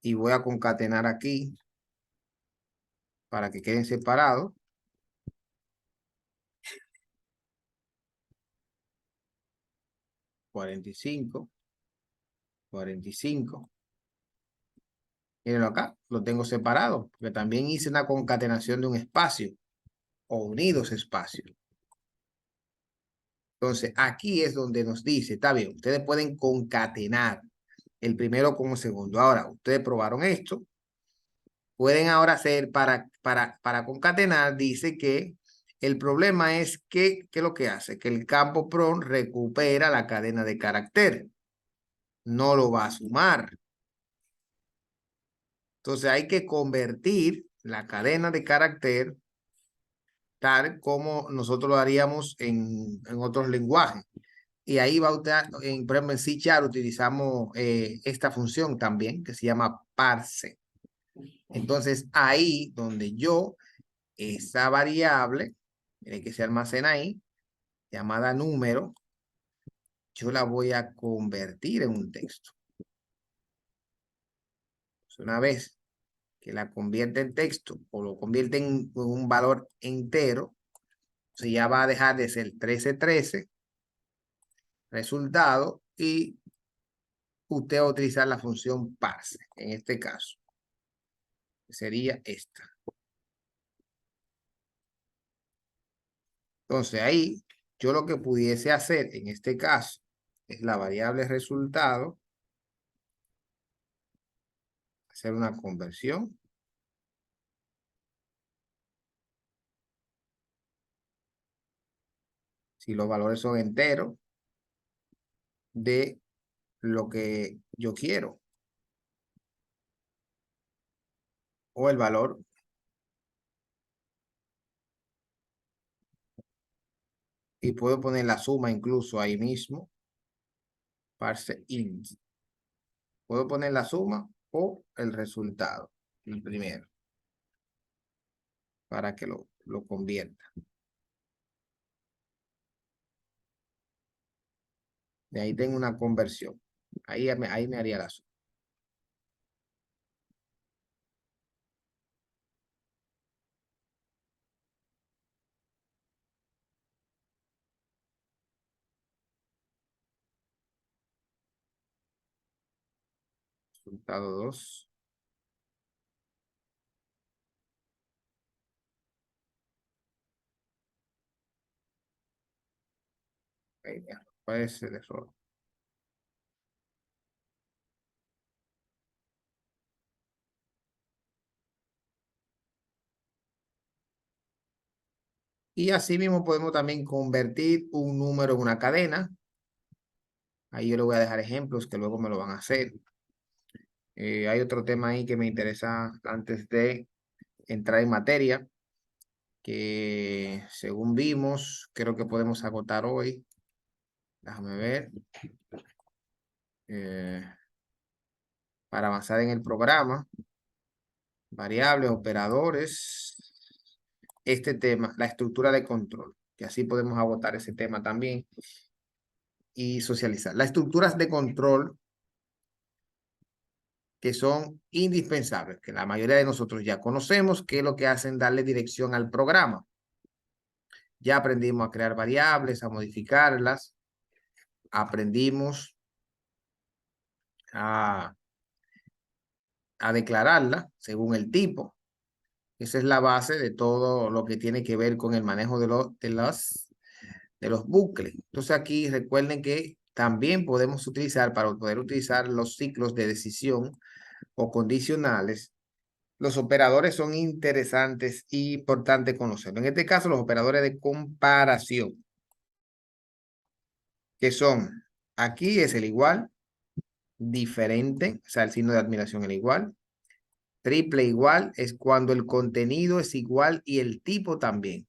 Y voy a concatenar aquí. Para que queden separados. Cuarenta y cinco. 45. Mírenlo acá, lo tengo separado, porque también hice una concatenación de un espacio o unidos espacios. Entonces, aquí es donde nos dice, está bien, ustedes pueden concatenar el primero con el segundo. Ahora, ustedes probaron esto. Pueden ahora hacer para concatenar, dice que el problema es que, ¿qué es lo que hace? Que el campo prompt recupera la cadena de carácter. No lo va a sumar. Entonces hay que convertir la cadena de carácter tal como nosotros lo haríamos en otros lenguajes. Y ahí va usted, por ejemplo, en C# utilizamos esta función también que se llama parse. Entonces ahí donde yo, esa variable que se almacena ahí, llamada número, yo la voy a convertir en un texto. Una vez que la convierte en texto o lo convierte en un valor entero, o ya va a dejar de ser 1313 resultado y usted va a utilizar la función parse en este caso. Sería esta. Entonces ahí yo lo que pudiese hacer en este caso es la variable resultado, hacer una conversión. Si los valores son enteros de lo que yo quiero. O el valor y puedo poner la suma incluso ahí mismo. Parse int. Puedo poner la suma o el resultado, el primero, para que lo convierta. De ahí tengo una conversión. Ahí me haría la suma. Resultado 2. Puede ser error. Y así mismo podemos también convertir un número en una cadena. Ahí yo le voy a dejar ejemplos que luego me lo van a hacer. Hay otro tema ahí que me interesa antes de entrar en materia, que según vimos, creo que podemos agotar hoy. Déjame ver. Para avanzar en el programa, variables, operadores, este tema, la estructura de control, que así podemos agotar ese tema también y socializar. Las estructuras de control que son indispensables, que la mayoría de nosotros ya conocemos, que es lo que hacen darle dirección al programa. Ya aprendimos a crear variables, a modificarlas, aprendimos a declararla según el tipo. Esa es la base de todo lo que tiene que ver con el manejo de los bucles. Entonces aquí recuerden que también podemos utilizar, para poder utilizar los ciclos de decisión o condicionales, los operadores son interesantes y importantes conocerlos. En este caso, los operadores de comparación, que son, aquí es el igual, diferente, o sea, el signo de admiración el igual. Triple igual es cuando el contenido es igual y el tipo también.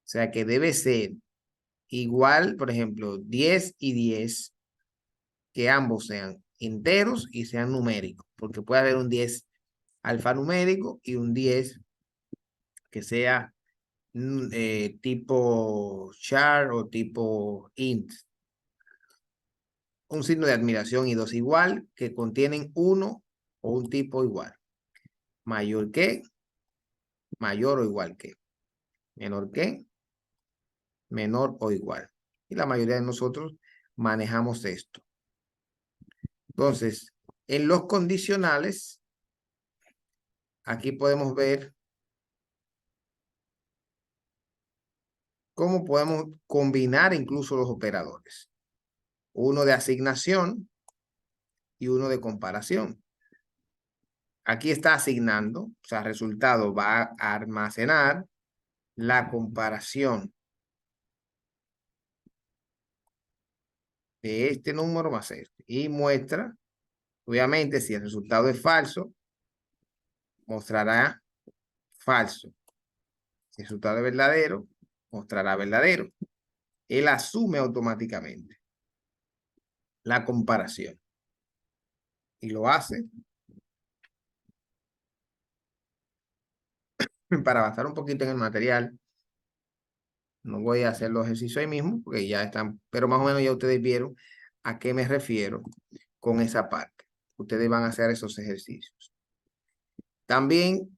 O sea que debe ser igual, por ejemplo, 10 y 10, que ambos sean enteros y sean numéricos, porque puede haber un 10 alfanumérico y un 10 que sea tipo char o tipo int. Un signo de admiración y dos igual, que contienen uno o un tipo igual. Mayor que, mayor o igual que. Menor que, menor o igual. Y la mayoría de nosotros manejamos esto. Entonces, en los condicionales, aquí podemos ver cómo podemos combinar incluso los operadores. Uno de asignación y uno de comparación. Aquí está asignando, o sea, resultado va a almacenar la comparación de este número más este. Y muestra, obviamente, si el resultado es falso, mostrará falso. Si el resultado es verdadero, mostrará verdadero. Él asume automáticamente la comparación. Y lo hace. Para avanzar un poquito en el material, no voy a hacer los ejercicios ahí mismo, porque ya están, pero más o menos ya ustedes vieron a qué me refiero con esa parte. Ustedes van a hacer esos ejercicios. También,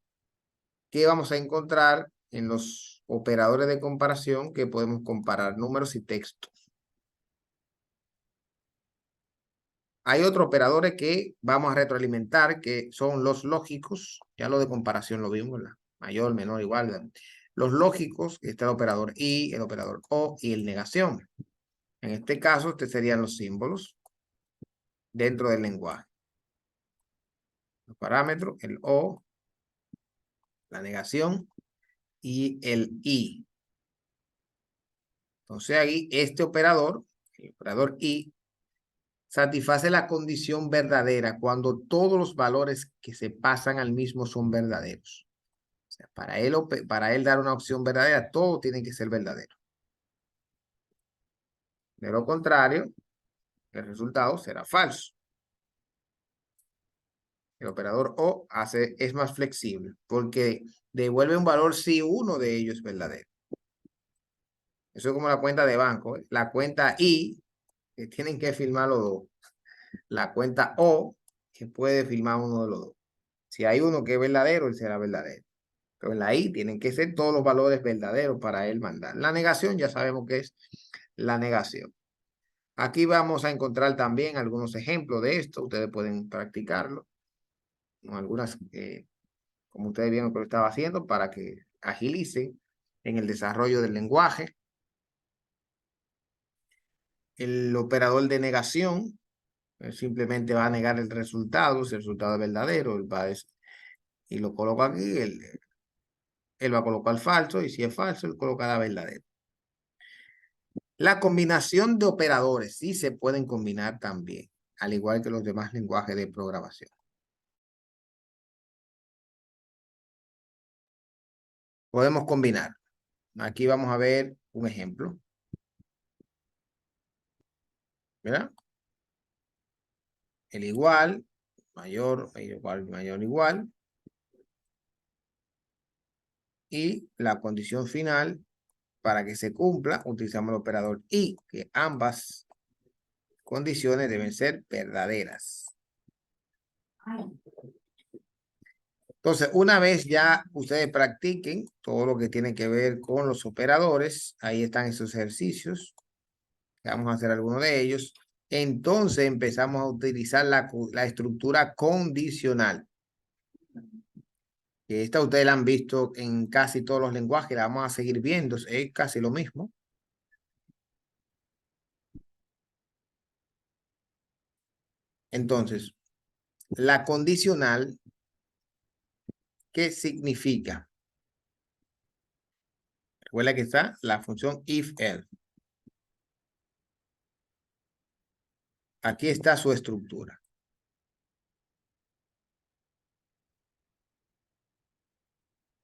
¿qué vamos a encontrar en los operadores de comparación? Que podemos comparar números y textos. Hay otros operadores que vamos a retroalimentar, que son los lógicos. Ya lo de comparación lo vimos, ¿verdad? Mayor, menor, igual, ¿verdad? Los lógicos, que está el operador y, el operador o y el negación. En este caso, estos serían los símbolos dentro del lenguaje. Los parámetros, el o, la negación y el y. Entonces ahí este operador, el operador y, satisface la condición verdadera cuando todos los valores que se pasan al mismo son verdaderos. O sea, para él dar una opción verdadera, todo tiene que ser verdadero. De lo contrario, el resultado será falso. El operador o es más flexible porque devuelve un valor si uno de ellos es verdadero. Eso es como la cuenta de banco. La cuenta I, que tienen que firmar los dos. La cuenta O, que puede firmar uno de los dos. Si hay uno que es verdadero, él será verdadero. Pero en la I tienen que ser todos los valores verdaderos para él mandar. La negación ya sabemos que es la negación. Aquí vamos a encontrar también algunos ejemplos de esto. Ustedes pueden practicarlo. Algunas, como ustedes vieron que lo estaba haciendo, para que agilice en el desarrollo del lenguaje. El operador de negación simplemente va a negar el resultado, si el resultado es verdadero, él va a decir, y lo coloco aquí, él va a colocar falso y si es falso, él colocará verdadero. La combinación de operadores sí se pueden combinar también, al igual que los demás lenguajes de programación. Podemos combinar. Aquí vamos a ver un ejemplo. ¿Verdad? El igual, mayor, igual, mayor, igual. Y la condición final, para que se cumpla, utilizamos el operador y, que ambas condiciones deben ser verdaderas. Entonces, una vez ya ustedes practiquen todo lo que tiene que ver con los operadores, ahí están esos ejercicios. Vamos a hacer algunos de ellos. Entonces empezamos a utilizar la estructura condicional. Esta ustedes la han visto en casi todos los lenguajes, la vamos a seguir viendo, es casi lo mismo. Entonces, la condicional, ¿qué significa? Recuerda que está la función if-else. Aquí está su estructura.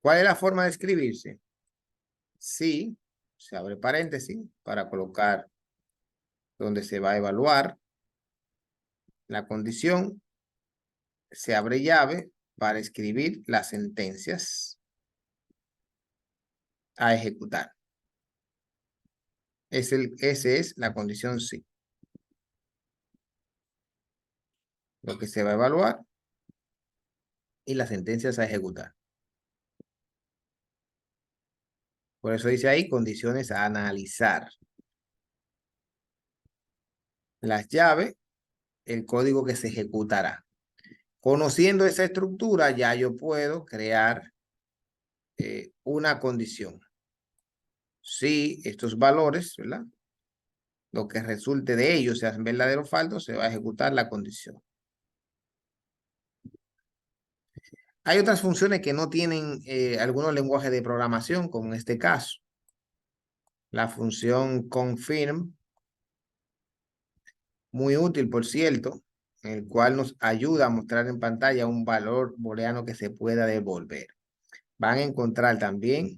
¿Cuál es la forma de escribirse? Si se abre paréntesis para colocar donde se va a evaluar la condición, se abre llave para escribir las sentencias a ejecutar. Ese es la condición sí. Lo que se va a evaluar y las sentencias a ejecutar. Por eso dice ahí condiciones a analizar. Las llaves, el código que se ejecutará. Conociendo esa estructura, ya yo puedo crear una condición. Si estos valores, ¿verdad? Lo que resulte de ellos sean verdadero o falso, se va a ejecutar la condición. Hay otras funciones que no tienen algunos lenguajes de programación, como en este caso. La función confirm, muy útil, por cierto, en el cual nos ayuda a mostrar en pantalla un valor booleano que se pueda devolver. Van a encontrar también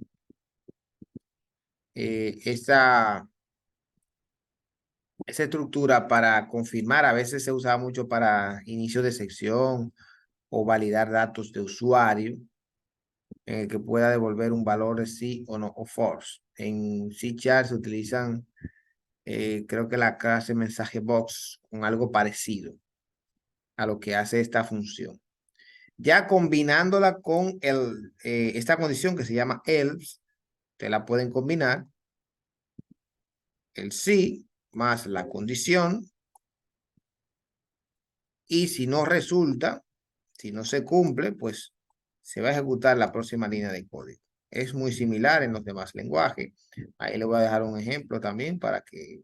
esa estructura para confirmar. A veces se usa mucho para inicio de sección o validar datos de usuario, en el que pueda devolver un valor de sí o no, o false. En C# se utilizan, creo que la clase mensaje box con algo parecido a lo que hace esta función. Ya combinándola con esta condición que se llama else, te la pueden combinar. El sí más la condición. Y si no resulta, si no se cumple, pues se va a ejecutar la próxima línea de código. Es muy similar en los demás lenguajes. Ahí le voy a dejar un ejemplo también para que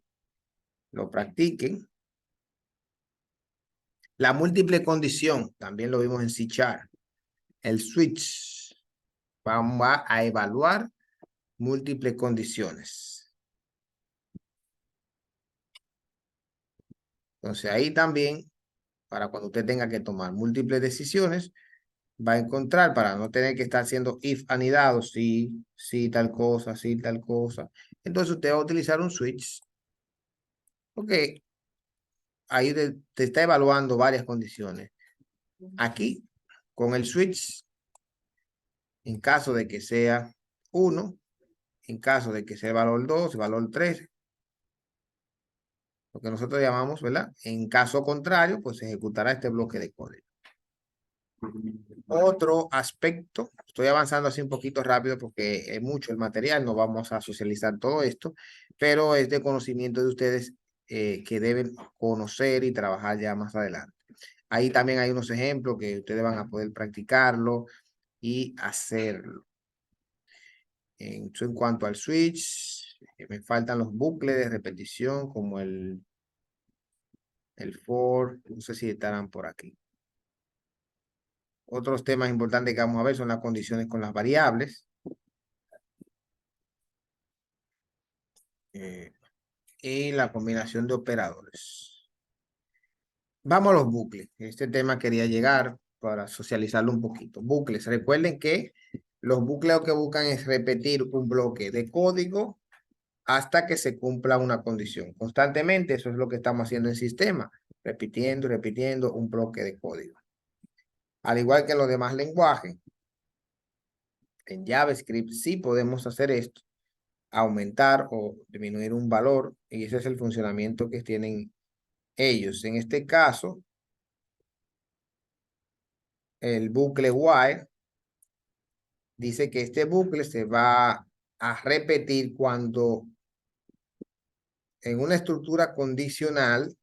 lo practiquen. La múltiple condición, también lo vimos en C#. El switch va a evaluar múltiples condiciones. Entonces ahí también, para cuando usted tenga que tomar múltiples decisiones, va a encontrar, para no tener que estar haciendo if anidado, sí, sí, tal cosa, sí, tal cosa. Entonces usted va a utilizar un switch, porque ahí te está evaluando varias condiciones. Aquí, con el switch, en caso de que sea 1, en caso de que sea el valor 2, el valor 3, lo que nosotros llamamos, ¿verdad? En caso contrario, pues se ejecutará este bloque de código. Otro aspecto, estoy avanzando así un poquito rápido porque es mucho el material, no vamos a socializar todo esto, pero es de conocimiento de ustedes que deben conocer y trabajar ya más adelante. Ahí también hay unos ejemplos que ustedes van a poder practicarlo y hacerlo. En cuanto al switch, me faltan los bucles de repetición como el for, no sé si estarán por aquí. Otros temas importantes que vamos a ver son las condiciones con las variables. y la combinación de operadores. Vamos a los bucles. Este tema quería llegar para socializarlo un poquito. Bucles. Recuerden que los bucles lo que buscan es repetir un bloque de código hasta que se cumpla una condición. Constantemente, eso es lo que estamos haciendo en sistema, repitiendo y repitiendo un bloque de código. Al igual que los demás lenguajes, en JavaScript sí podemos hacer esto, aumentar o disminuir un valor, y ese es el funcionamiento que tienen ellos. En este caso, el bucle while dice que este bucle se va a repetir cuando en una estructura condicional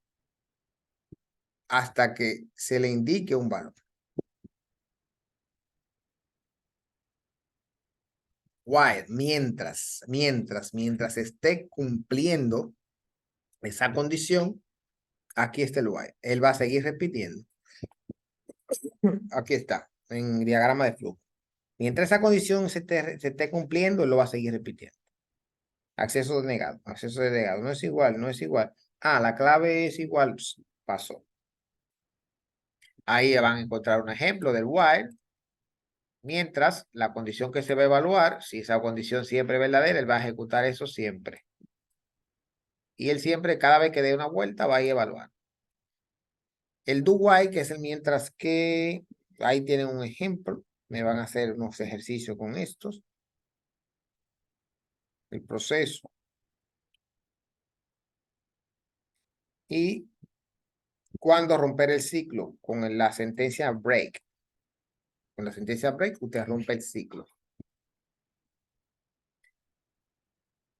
hasta que se le indique un valor. While, mientras esté cumpliendo esa condición, aquí está el while. Él va a seguir repitiendo. Aquí está, en diagrama de flujo. Mientras esa condición se esté cumpliendo, él lo va a seguir repitiendo. Acceso denegado, acceso denegado. No es igual, no es igual. Ah, la clave es igual, pasó. Ahí van a encontrar un ejemplo del while. Mientras la condición que se va a evaluar, si esa condición siempre es verdadera, él va a ejecutar eso siempre. Y él siempre, cada vez que dé una vuelta, va a evaluar. El do while, que es el mientras que, ahí tienen un ejemplo. Me van a hacer unos ejercicios con estos. El proceso. Y cuando romper el ciclo con la sentencia break. Con la sentencia break, usted rompe el ciclo.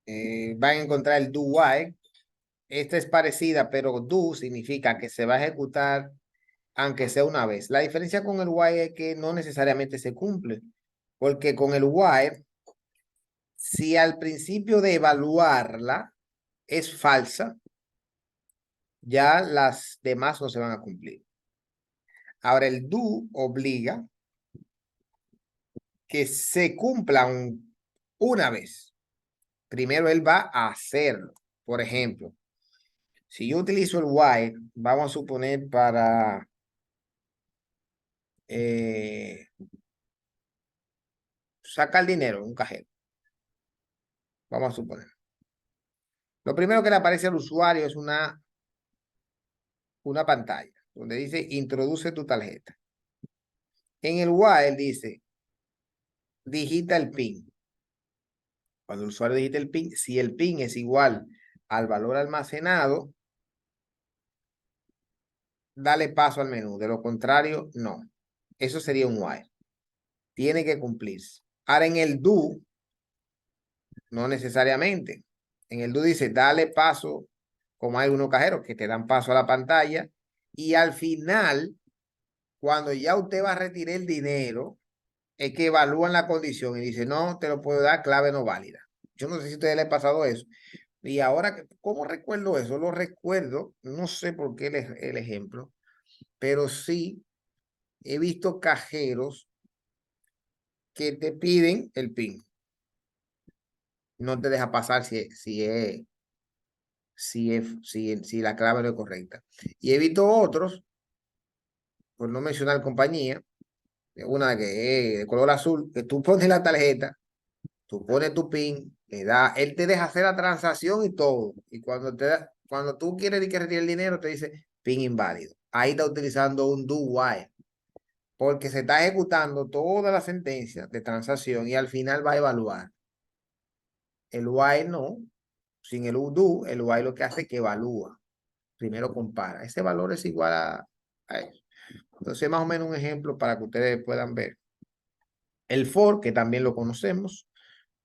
Van a encontrar el do while. Esta es parecida, pero do significa que se va a ejecutar aunque sea una vez. La diferencia con el while es que no necesariamente se cumple, porque con el while, si al principio de evaluarla es falsa, ya las demás no se van a cumplir. Ahora el do obliga que se cumpla una vez. Primero él va a hacerlo. Por ejemplo, si yo utilizo el while, vamos a suponer para sacar dinero en un cajero. Vamos a suponer. Lo primero que le aparece al usuario es una pantalla donde dice introduce tu tarjeta. En el while dice digita el PIN. Cuando el usuario digita el PIN, si el PIN es igual al valor almacenado, dale paso al menú. De lo contrario, no. Eso sería un while. Tiene que cumplirse. Ahora en el do, no necesariamente. En el do dice dale paso, como hay unos cajeros que te dan paso a la pantalla, y al final, cuando ya usted va a retirar el dinero, es que evalúan la condición y dicen, no, te lo puedo dar, clave no válida. Yo no sé si a ustedes les ha pasado eso. Y ahora, ¿cómo recuerdo eso? Lo recuerdo, no sé por qué el ejemplo, pero sí he visto cajeros que te piden el PIN. No te deja pasar si la clave no es correcta. Y he visto otros, por no mencionar compañía, una que es de color azul, que tú pones la tarjeta, tú pones tu PIN, él te deja hacer la transacción y todo. Y cuando tú quieres que retire el dinero, te dice PIN inválido. Ahí está utilizando un do while, porque se está ejecutando toda la sentencia de transacción y al final va a evaluar. El while no, sin el do, el while lo que hace es que evalúa. Primero compara. Ese valor es igual a eso. Entonces, más o menos un ejemplo para que ustedes puedan ver. El for, que también lo conocemos,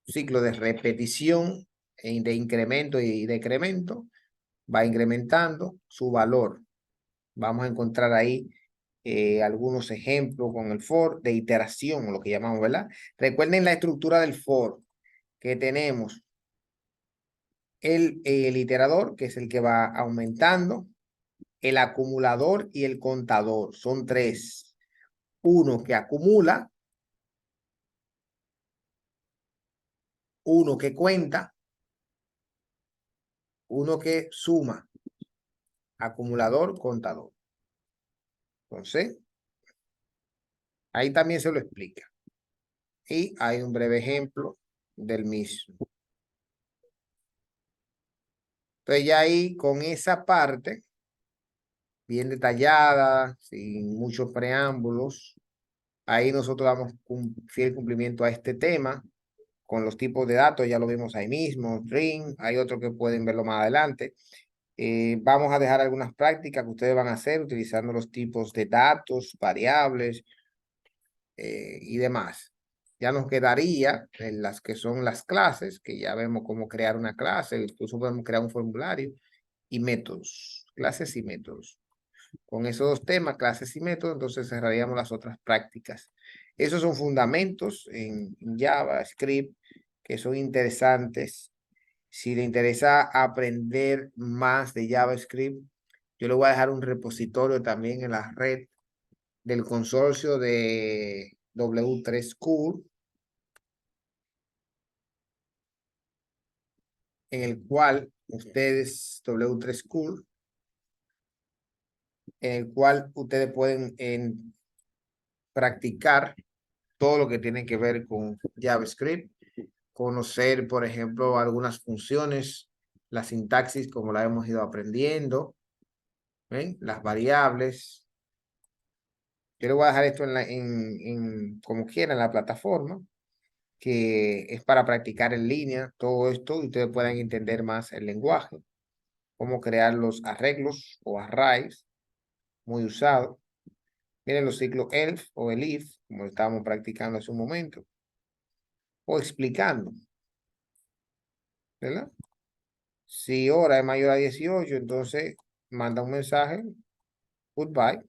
ciclo de repetición, de incremento y decremento, va incrementando su valor. Vamos a encontrar ahí algunos ejemplos con el for de iteración, lo que llamamos, ¿verdad? Recuerden la estructura del for, que tenemos el iterador, que es el que va aumentando, el acumulador y el contador. Son tres. Uno que acumula, uno que cuenta uno que suma, acumulador, contador. Entonces, ahí también se lo explica. Y hay un breve ejemplo del mismo. Entonces ya ahí con esa parte bien detallada, sin muchos preámbulos, ahí nosotros damos un fiel cumplimiento a este tema. Con los tipos de datos, ya lo vimos ahí mismo, string, hay otros que pueden verlo más adelante. Vamos a dejar algunas prácticas que ustedes van a hacer utilizando los tipos de datos, variables y demás. Ya nos quedaría en las que son las clases, que ya vemos cómo crear una clase, incluso podemos crear un formulario y métodos, clases y métodos. Con esos dos temas, clases y métodos, entonces cerraríamos las otras prácticas. Esos son fundamentos en JavaScript que son interesantes. Si le interesa aprender más de JavaScript, yo le voy a dejar un repositorio también en la red del consorcio de W3 School, en el cual ustedes, W3 School, en el cual ustedes pueden practicar todo lo que tiene que ver con JavaScript, conocer, por ejemplo, algunas funciones, la sintaxis como la hemos ido aprendiendo, ¿ven? Las variables. Yo le voy a dejar esto como quiera en la plataforma, que es para practicar en línea todo esto y ustedes puedan entender más el lenguaje, cómo crear los arreglos o arrays, muy usado. Miren los ciclos ELF o ELIF, como estábamos practicando hace un momento, o explicando, ¿verdad? Si hora es mayor a 18, entonces manda un mensaje, goodbye.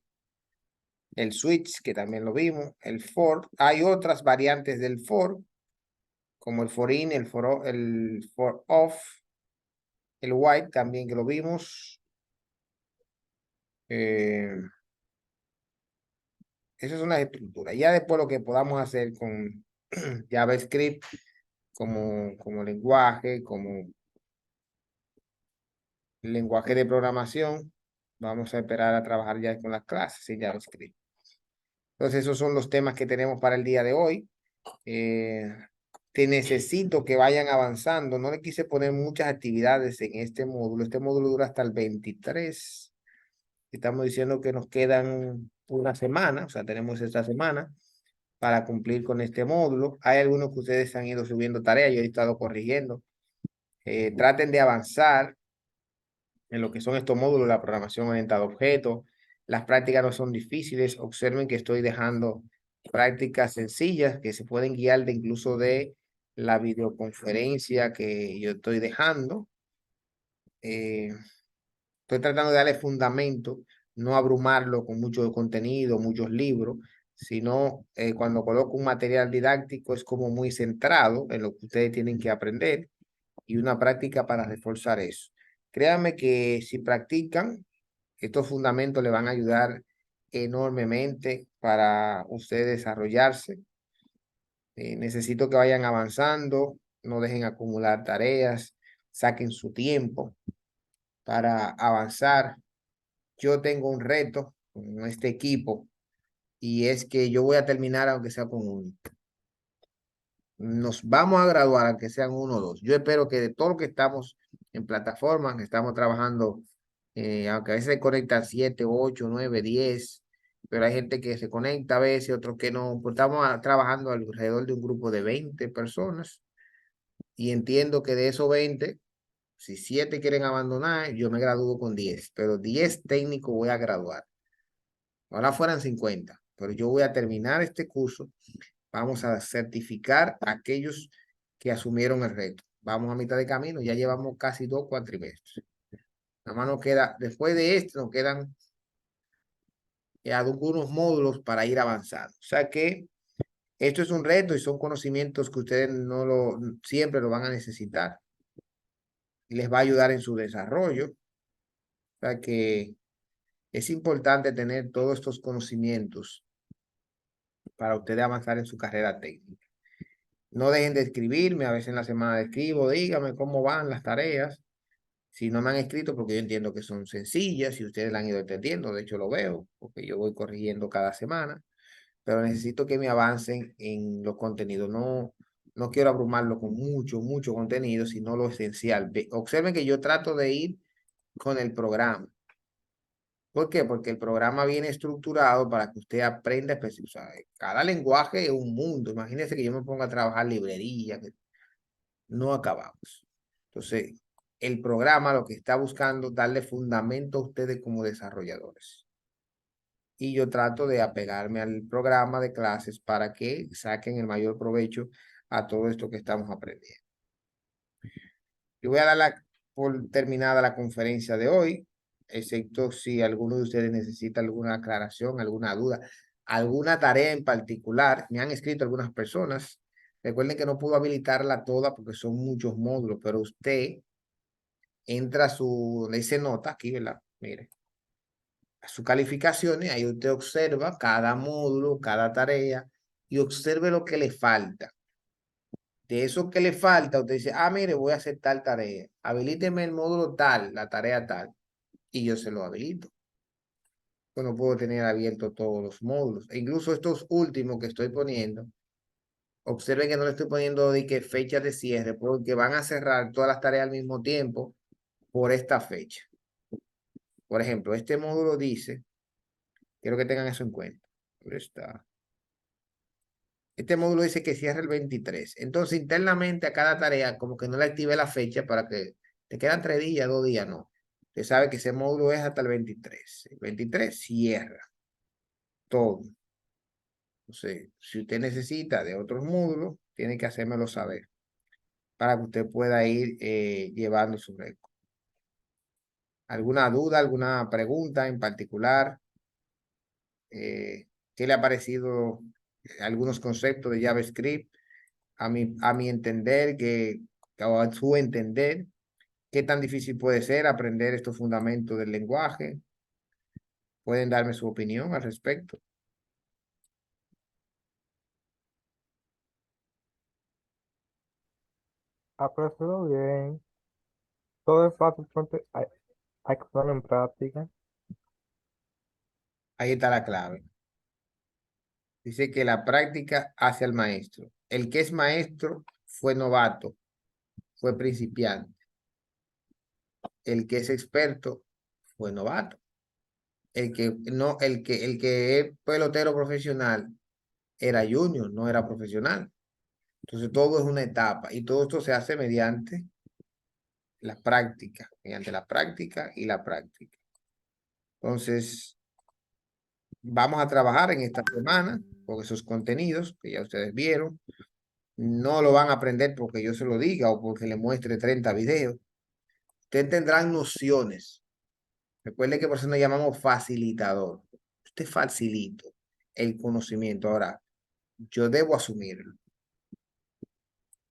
El switch, que también lo vimos, el for. Hay otras variantes del for, como el for in, el for off, el while también que lo vimos. Esas son las estructuras. Ya después lo que podamos hacer con JavaScript como lenguaje de programación, vamos a esperar a trabajar ya con las clases en JavaScript. Entonces esos son los temas que tenemos para el día de hoy. Te necesito que vayan avanzando. No le quise poner muchas actividades en este módulo. Este módulo dura hasta el 23. Estamos diciendo que nos quedan una semana, o sea, tenemos esta semana para cumplir con este módulo. Hay algunos que ustedes han ido subiendo tareas, yo he estado corrigiendo. Traten de avanzar en lo que son estos módulos, la programación orientada a objetos. Las prácticas no son difíciles. Observen que estoy dejando prácticas sencillas que se pueden guiar incluso de la videoconferencia que yo estoy dejando. Estoy tratando de darle fundamento, no abrumarlo con mucho contenido, muchos libros, sino cuando coloco un material didáctico es como muy centrado en lo que ustedes tienen que aprender y una práctica para reforzar eso. Créanme que si practican, estos fundamentos le van a ayudar enormemente para ustedes desarrollarse. Necesito que vayan avanzando, no dejen acumular tareas, saquen su tiempo para avanzar. Yo tengo un reto con este equipo y es que yo voy a terminar aunque sea con uno. Nos vamos a graduar aunque sean 1 o 2. Yo espero que de todo lo que estamos en plataformas, que estamos trabajando, aunque a veces se conectan 7, 8, 9, 10, pero hay gente que se conecta a veces, otros que no. Pues estamos trabajando alrededor de un grupo de 20 personas y entiendo que de esos 20, si 7 quieren abandonar, yo me gradúo con 10, pero 10 técnicos voy a graduar. Ahora fueran 50, pero yo voy a terminar este curso. Vamos a certificar a aquellos que asumieron el reto. Vamos a mitad de camino, ya llevamos casi 2 cuatrimestres. Nada más nos queda, después de esto, nos quedan algunos módulos para ir avanzando. O sea que esto es un reto y son conocimientos que ustedes siempre lo van a necesitar. Y les va a ayudar en su desarrollo. O sea que es importante tener todos estos conocimientos para ustedes avanzar en su carrera técnica. No dejen de escribirme, a veces en la semana escribo, dígame cómo van las tareas Si no me han escrito, porque yo entiendo que son sencillas y ustedes la han ido entendiendo, de hecho lo veo, porque yo voy corrigiendo cada semana, pero necesito que me avancen en los contenidos. No quiero abrumarlo con mucho contenido, sino lo esencial. Observen que yo trato de ir con el programa. ¿Por qué? Porque el programa viene estructurado para que usted aprenda, o sea, cada lenguaje es un mundo. Imagínense que yo me ponga a trabajar librería, que no acabamos. Entonces, el programa lo que está buscando darle fundamento a ustedes como desarrolladores. Y yo trato de apegarme al programa de clases para que saquen el mayor provecho a todo esto que estamos aprendiendo. Yo voy a dar por terminada la conferencia de hoy, excepto si alguno de ustedes necesita alguna aclaración, alguna duda, alguna tarea en particular. Me han escrito algunas personas. Recuerden que no puedo habilitarla toda porque son muchos módulos, pero usted entra a su, le dice nota aquí, ¿verdad? Mire, a sus calificaciones, ahí usted observa cada módulo, cada tarea y observe lo que le falta. De eso que le falta, usted dice, ah, mire, voy a hacer tal tarea. Habilíteme el módulo tal, la tarea tal, y yo se lo habilito. Yo no puedo tener abierto todos los módulos. E incluso estos últimos que estoy poniendo, observen que no le estoy poniendo de que fecha de cierre, porque van a cerrar todas las tareas al mismo tiempo por esta fecha. Por ejemplo, este módulo dice, quiero que tengan eso en cuenta. ¿Dónde está? Este módulo dice que cierra el 23. Entonces, internamente a cada tarea, como que no le active la fecha para que te quedan 3 días, 2 días, no. Usted sabe que ese módulo es hasta el 23. El 23 cierra todo. Entonces, si usted necesita de otros módulos, tiene que hacérmelo saber para que usted pueda ir llevando su récord. ¿Alguna duda, alguna pregunta en particular? ¿Qué le ha parecido algunos conceptos de JavaScript? A mi entender, o a su entender, ¿qué tan difícil puede ser aprender estos fundamentos del lenguaje? ¿Pueden darme su opinión al respecto? Ha procedido bien. Todo es fácil, hay que ponerlo en práctica. Ahí está la clave. Dice que la práctica hace al maestro. El que es maestro fue novato, fue principiante. El que es experto fue novato. El que es pelotero profesional era junior, no era profesional. Entonces todo es una etapa y todo esto se hace mediante la práctica y la práctica. Entonces, vamos a trabajar en esta semana con esos contenidos que ya ustedes vieron. No lo van a aprender porque yo se lo diga o porque le muestre 30 videos. Ustedes tendrán nociones. Recuerden que por eso nos llamamos facilitador. Usted facilito el conocimiento. Ahora, yo debo asumirlo.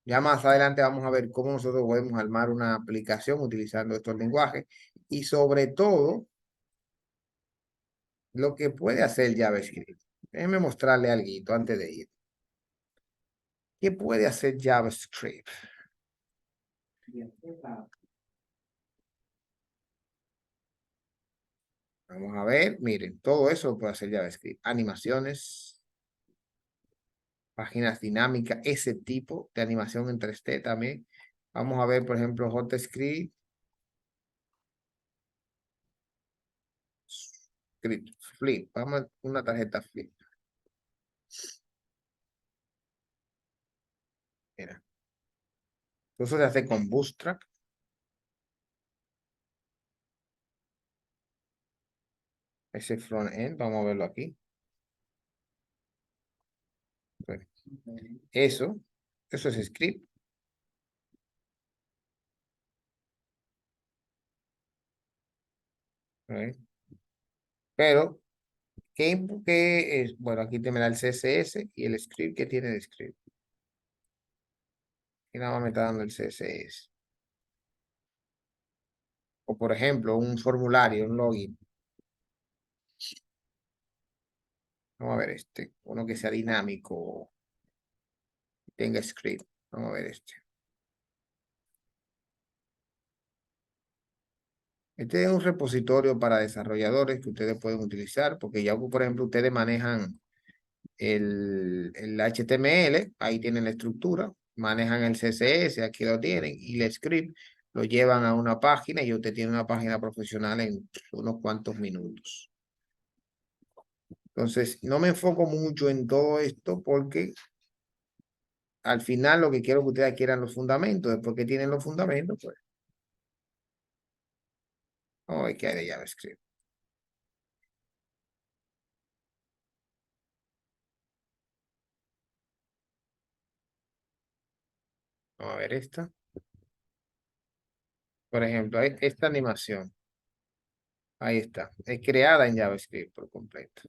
Ya más adelante vamos a ver cómo nosotros podemos armar una aplicación utilizando estos lenguajes y sobre todo lo que puede hacer JavaScript. Déjenme mostrarle algo antes de ir. ¿Qué puede hacer JavaScript? Vamos a ver, miren, todo eso lo puede hacer JavaScript. Animaciones, páginas dinámicas, ese tipo de animación en 3D también. Vamos a ver, por ejemplo, JavaScript. Flip, vamos a una tarjeta Flip. Mira. Eso se hace con Bootstrap. Ese front-end, vamos a verlo aquí. Eso es script. Pero, ¿qué es? Bueno, aquí te me da el CSS y el script que tiene el script. Y nada más me está dando el CSS. O por ejemplo, un formulario, un login. Vamos a ver este. Uno que sea dinámico. Tenga script. Vamos a ver este. Este es un repositorio para desarrolladores que ustedes pueden utilizar, porque ya, por ejemplo, ustedes manejan el HTML, ahí tienen la estructura, manejan el CSS, aquí lo tienen, y el script lo llevan a una página y usted tiene una página profesional en unos cuantos minutos. Entonces, no me enfoco mucho en todo esto porque al final lo que quiero que ustedes adquieran los fundamentos. Después que tienen los fundamentos, pues, vamos a ver qué hay de JavaScript. Vamos a ver esta. Por ejemplo, esta animación. Ahí está. Es creada en JavaScript por completo.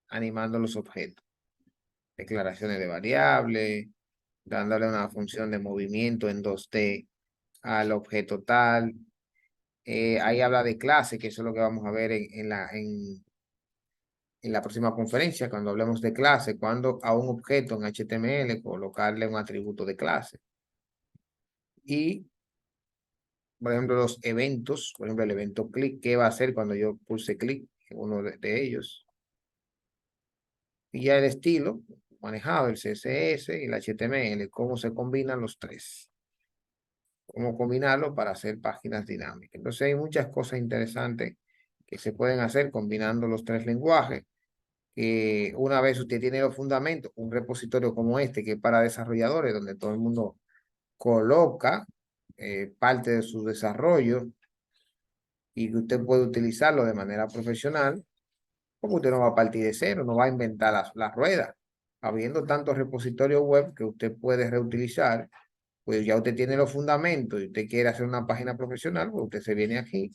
Animando los objetos. Declaraciones de variables. Dándole una función de movimiento en 2D al objeto tal. Ahí habla de clase, que eso es lo que vamos a ver en la próxima conferencia, cuando hablemos de clase, cuando a un objeto en HTML colocarle un atributo de clase. Y, por ejemplo, los eventos, por ejemplo, el evento click, ¿qué va a hacer cuando yo pulse clic en uno de ellos? Y ya el estilo manejado, el CSS y el HTML, cómo se combinan los tres. Cómo combinarlo para hacer páginas dinámicas. Entonces hay muchas cosas interesantes que se pueden hacer combinando los tres lenguajes. Una vez usted tiene los fundamentos, un repositorio como este, que es para desarrolladores, donde todo el mundo coloca parte de su desarrollo y que usted puede utilizarlo de manera profesional, porque usted no va a partir de cero, no va a inventar las ruedas. Habiendo tantos repositorios web que usted puede reutilizar, pues ya usted tiene los fundamentos y usted quiere hacer una página profesional, pues usted se viene aquí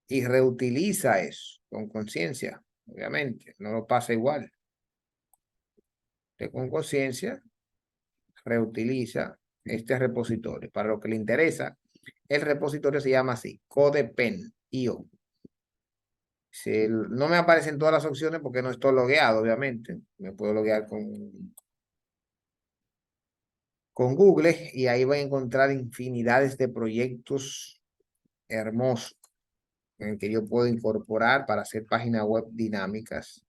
y reutiliza eso con conciencia, obviamente, no lo pasa igual. Usted con conciencia reutiliza este repositorio. Para lo que le interesa, el repositorio se llama así, CodePen.io. No me aparecen todas las opciones porque no estoy logueado, obviamente. Me puedo loguear con Google y ahí voy a encontrar infinidades de proyectos hermosos en el que yo puedo incorporar para hacer páginas web dinámicas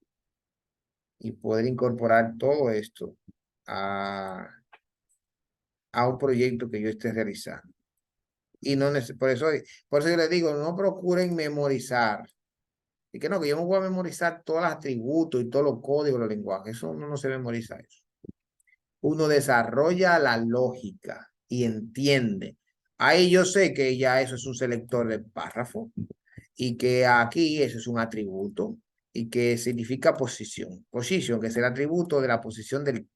y poder incorporar todo esto a un proyecto que yo esté realizando. Y no por eso yo les digo, no procuren memorizar. Y que no, que yo me voy a memorizar todos los atributos y todos los códigos, los lenguajes. Eso uno no se memoriza eso. Uno desarrolla la lógica y entiende. Ahí yo sé que ya eso es un selector de párrafo y que aquí eso es un atributo y que significa posición. Position, que es el atributo de la posición del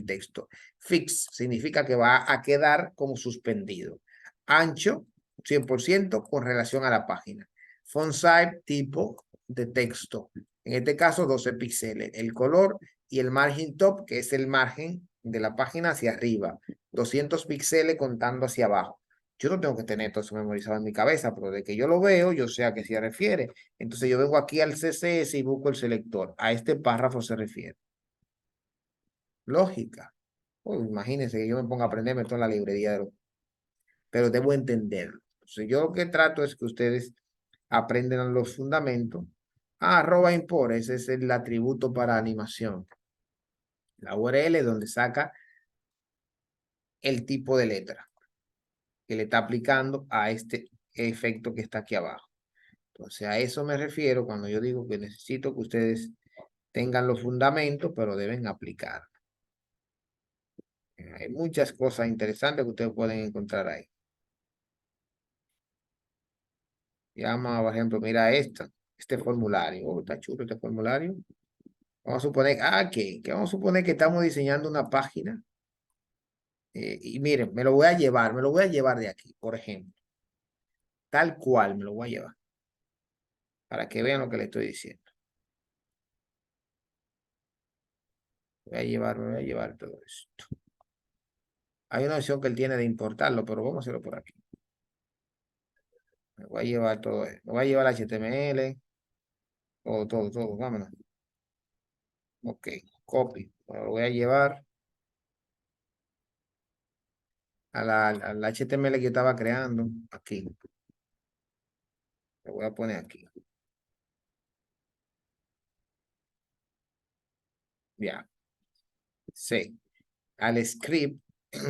texto. Fix significa que va a quedar como suspendido. Ancho, 100% con relación a la página. Font size, tipo de texto. En este caso, 12 píxeles. El color y el margin top, que es el margen de la página hacia arriba. 200 píxeles contando hacia abajo. Yo no tengo que tener todo eso memorizado en mi cabeza, pero de que yo lo veo, yo sé a qué se refiere. Entonces yo vengo aquí al CSS y busco el selector. A este párrafo se refiere. Lógica. Imagínense que yo me ponga a aprenderme toda la librería pero debo entenderlo. Entonces yo lo que trato es que ustedes aprendan los fundamentos. Arroba import, ese es el atributo para animación. La URL donde saca el tipo de letra que le está aplicando a este efecto que está aquí abajo. Entonces, a eso me refiero cuando yo digo que necesito que ustedes tengan los fundamentos, pero deben aplicar. Hay muchas cosas interesantes que ustedes pueden encontrar ahí. Llama, por ejemplo, mira este formulario. Oh, está chulo este formulario. Vamos a suponer, que vamos a suponer que estamos diseñando una página. Y miren, me lo voy a llevar de aquí, por ejemplo. Tal cual me lo voy a llevar. Para que vean lo que les estoy diciendo. Me voy a llevar todo esto. Hay una opción que él tiene de importarlo, pero vamos a hacerlo por aquí. Me voy a llevar todo esto. Me voy a llevar HTML. Todo. Vámonos. Ok. Copy. Me lo voy a llevar al HTML que yo estaba creando. Aquí. Lo voy a poner aquí. Ya. C. Al script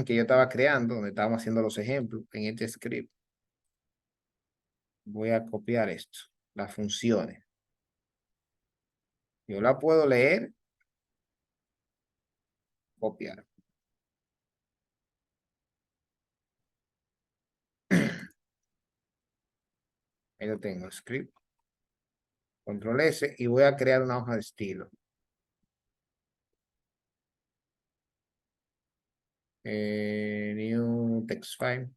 que yo estaba creando, donde estábamos haciendo los ejemplos, en este script, voy a copiar esto, las funciones. Yo la puedo leer, copiar. Ahí lo tengo, script. Control S y voy a crear una hoja de estilo. New text file.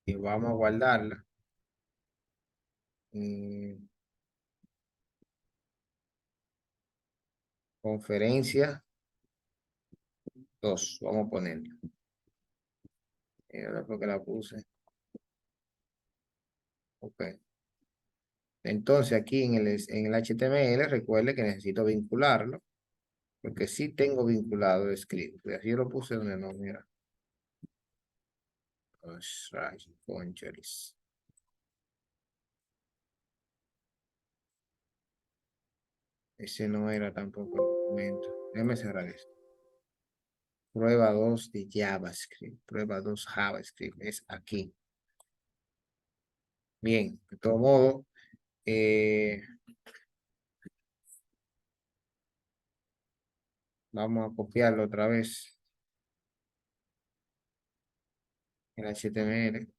Y vamos a guardarla. Conferencia 2. Vamos a ponerla. Ahora porque la puse. Ok. Entonces aquí en el HTML recuerde que necesito vincularlo. Porque sí tengo vinculado el script. Así yo lo puse donde no, mira. Concheris. Ese no era tampoco el documento. Déjame cerrar esto. Prueba 2 de JavaScript. Prueba 2 JavaScript. Es aquí. Bien, de todo modo. Vamos a copiarlo otra vez. El HTML.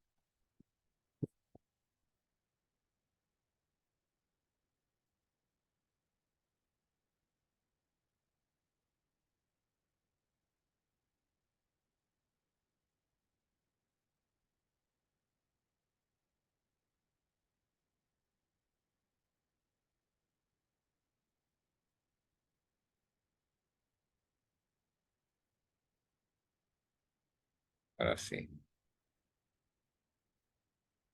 Ahora sí.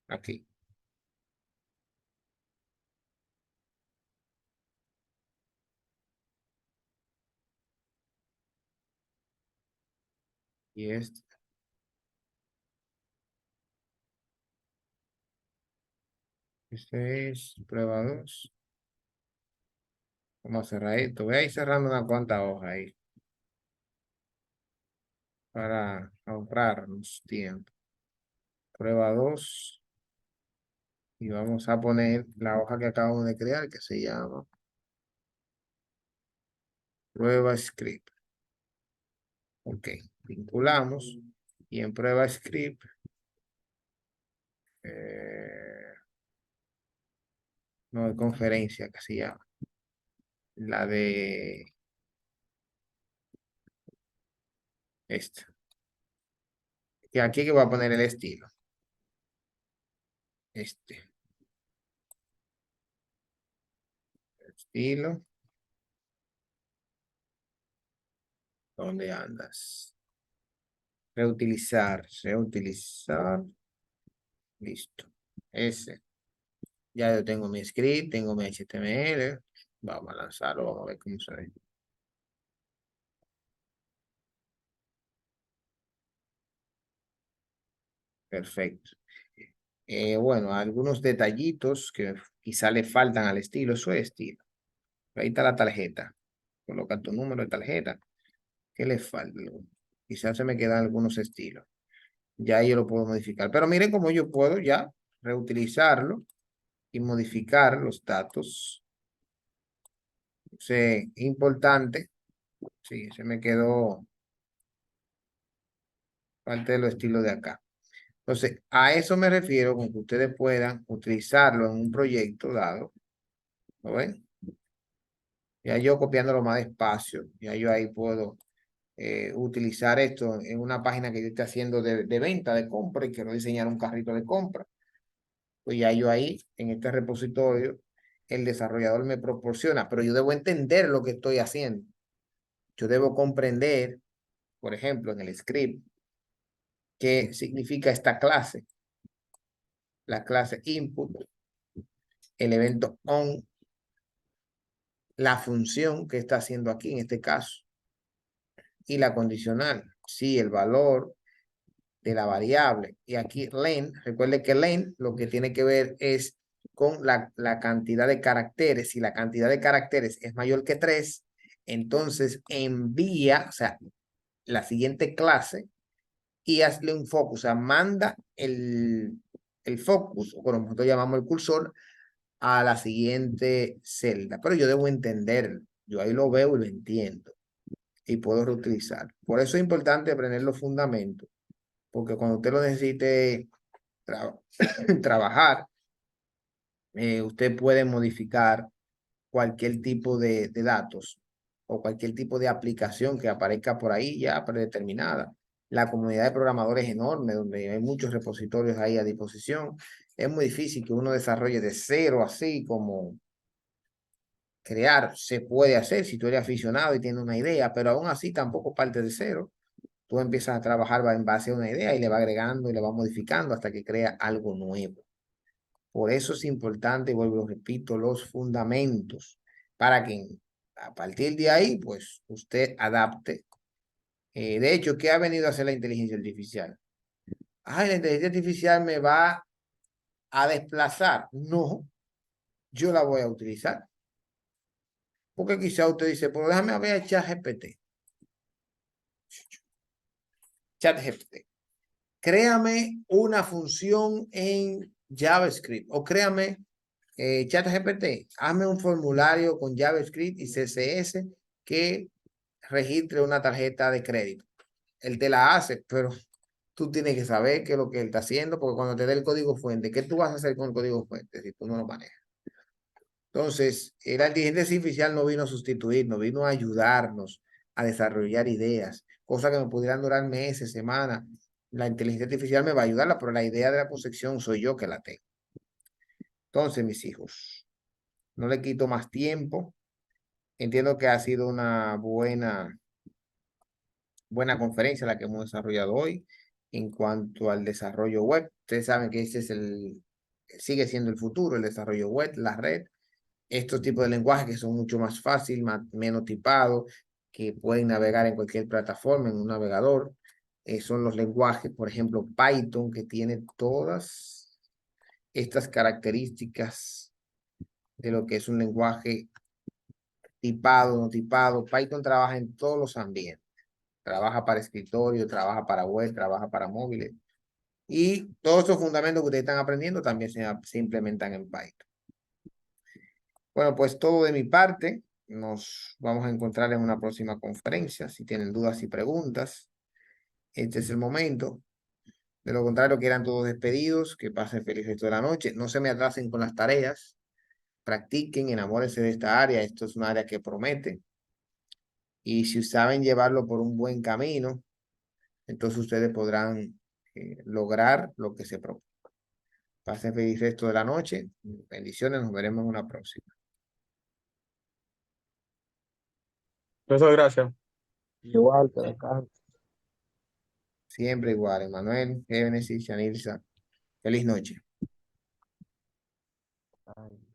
Aquí. Y este. Este es prueba 2. Vamos a cerrar esto. Voy a ir cerrando una cuanta hoja ahí. Para ahorrarnos tiempo. Prueba 2. Y vamos a poner la hoja que acabamos de crear que se llama prueba script. Ok. Vinculamos. Y en prueba script. No, de conferencia que se llama. La de esta. Y aquí que voy a poner el estilo. Estilo. ¿Dónde andas? Reutilizar. Listo. Ese. Ya yo tengo mi script, tengo mi HTML. Vamos a lanzarlo, vamos a ver cómo se ve. Perfecto. Bueno, algunos detallitos que quizá le faltan al estilo, eso es estilo. Ahí está la tarjeta. Coloca tu número de tarjeta. ¿Qué le falta? Quizás se me quedan algunos estilos. Ya yo lo puedo modificar. Pero miren cómo yo puedo ya reutilizarlo y modificar los datos. Importante. Sí, se me quedó parte de los estilos de acá. Entonces, a eso me refiero con que ustedes puedan utilizarlo en un proyecto dado. ¿Lo ven? Ya yo copiándolo más despacio. Ya yo ahí puedo utilizar esto en una página que yo esté haciendo de venta, de compra y quiero diseñar un carrito de compra. Pues ya yo ahí, en este repositorio, el desarrollador me proporciona, pero yo debo entender lo que estoy haciendo. Yo debo comprender, por ejemplo, en el script, qué significa esta clase. La clase input, el evento on, la función que está haciendo aquí en este caso, y la condicional. Si el valor de la variable. Y aquí len, recuerde que len lo que tiene que ver es con la cantidad de caracteres. Si la cantidad de caracteres es mayor que 3, entonces envía, o sea, la siguiente clase y hazle un focus, o sea, manda el focus, o como nosotros llamamos el cursor, a la siguiente celda. Pero yo debo entenderlo. Yo ahí lo veo y lo entiendo. Y puedo reutilizar. Por eso es importante aprender los fundamentos. Porque cuando usted lo necesite trabajar, usted puede modificar cualquier tipo de datos o cualquier tipo de aplicación que aparezca por ahí ya predeterminada. La comunidad de programadores es enorme, donde hay muchos repositorios ahí a disposición. Es muy difícil que uno desarrolle de cero, así como crear. Se puede hacer si tú eres aficionado y tienes una idea, pero aún así tampoco parte de cero. Tú empiezas a trabajar en base a una idea y le va agregando y le va modificando hasta que crea algo nuevo. Por eso es importante, vuelvo y lo repito, los fundamentos, para que a partir de ahí, pues, usted adapte. De hecho, ¿qué ha venido a hacer la inteligencia artificial? Ay, la inteligencia artificial me va a desplazar. No, yo la voy a utilizar. Porque quizá usted dice, pero déjame ver ChatGPT. ChatGPT. Créame una función en JavaScript o créame ChatGPT, hazme un formulario con JavaScript y CSS que registre una tarjeta de crédito. Él te la hace, pero tú tienes que saber qué es lo que él está haciendo, porque cuando te dé el código fuente, ¿qué tú vas a hacer con el código fuente si tú no lo manejas? Entonces, la inteligencia artificial no vino a sustituirnos, vino a ayudarnos a desarrollar ideas, cosas que me pudieran durar meses, semanas. La inteligencia artificial me va a ayudarla, pero la idea de la concepción soy yo que la tengo. Entonces, mis hijos, no le quito más tiempo. Entiendo que ha sido una buena conferencia la que hemos desarrollado hoy en cuanto al desarrollo web. Ustedes saben que ese es sigue siendo el futuro, el desarrollo web, la red. Estos tipos de lenguajes que son mucho más fácil, menos tipados, que pueden navegar en cualquier plataforma, en un navegador. Son los lenguajes, por ejemplo, Python, que tiene todas estas características de lo que es un lenguaje tipado, no tipado. Python trabaja en todos los ambientes. Trabaja para escritorio, trabaja para web, trabaja para móviles. Y todos esos fundamentos que ustedes están aprendiendo también se implementan en Python. Bueno, pues todo de mi parte. Nos vamos a encontrar en una próxima conferencia. Si tienen dudas y preguntas, este es el momento. De lo contrario, quedan todos despedidos. Que pasen feliz resto de la noche. No se me atrasen con las tareas. Practiquen, enamórense de esta área. Esto es un área que promete. Y si saben llevarlo por un buen camino, entonces ustedes podrán lograr lo que se propone. Pasen feliz resto de la noche. Bendiciones. Nos veremos en una próxima. Muchas gracias. Igual que descanse. Siempre igual, Emanuel, Génesis, Yanilza. Feliz noche. Ay.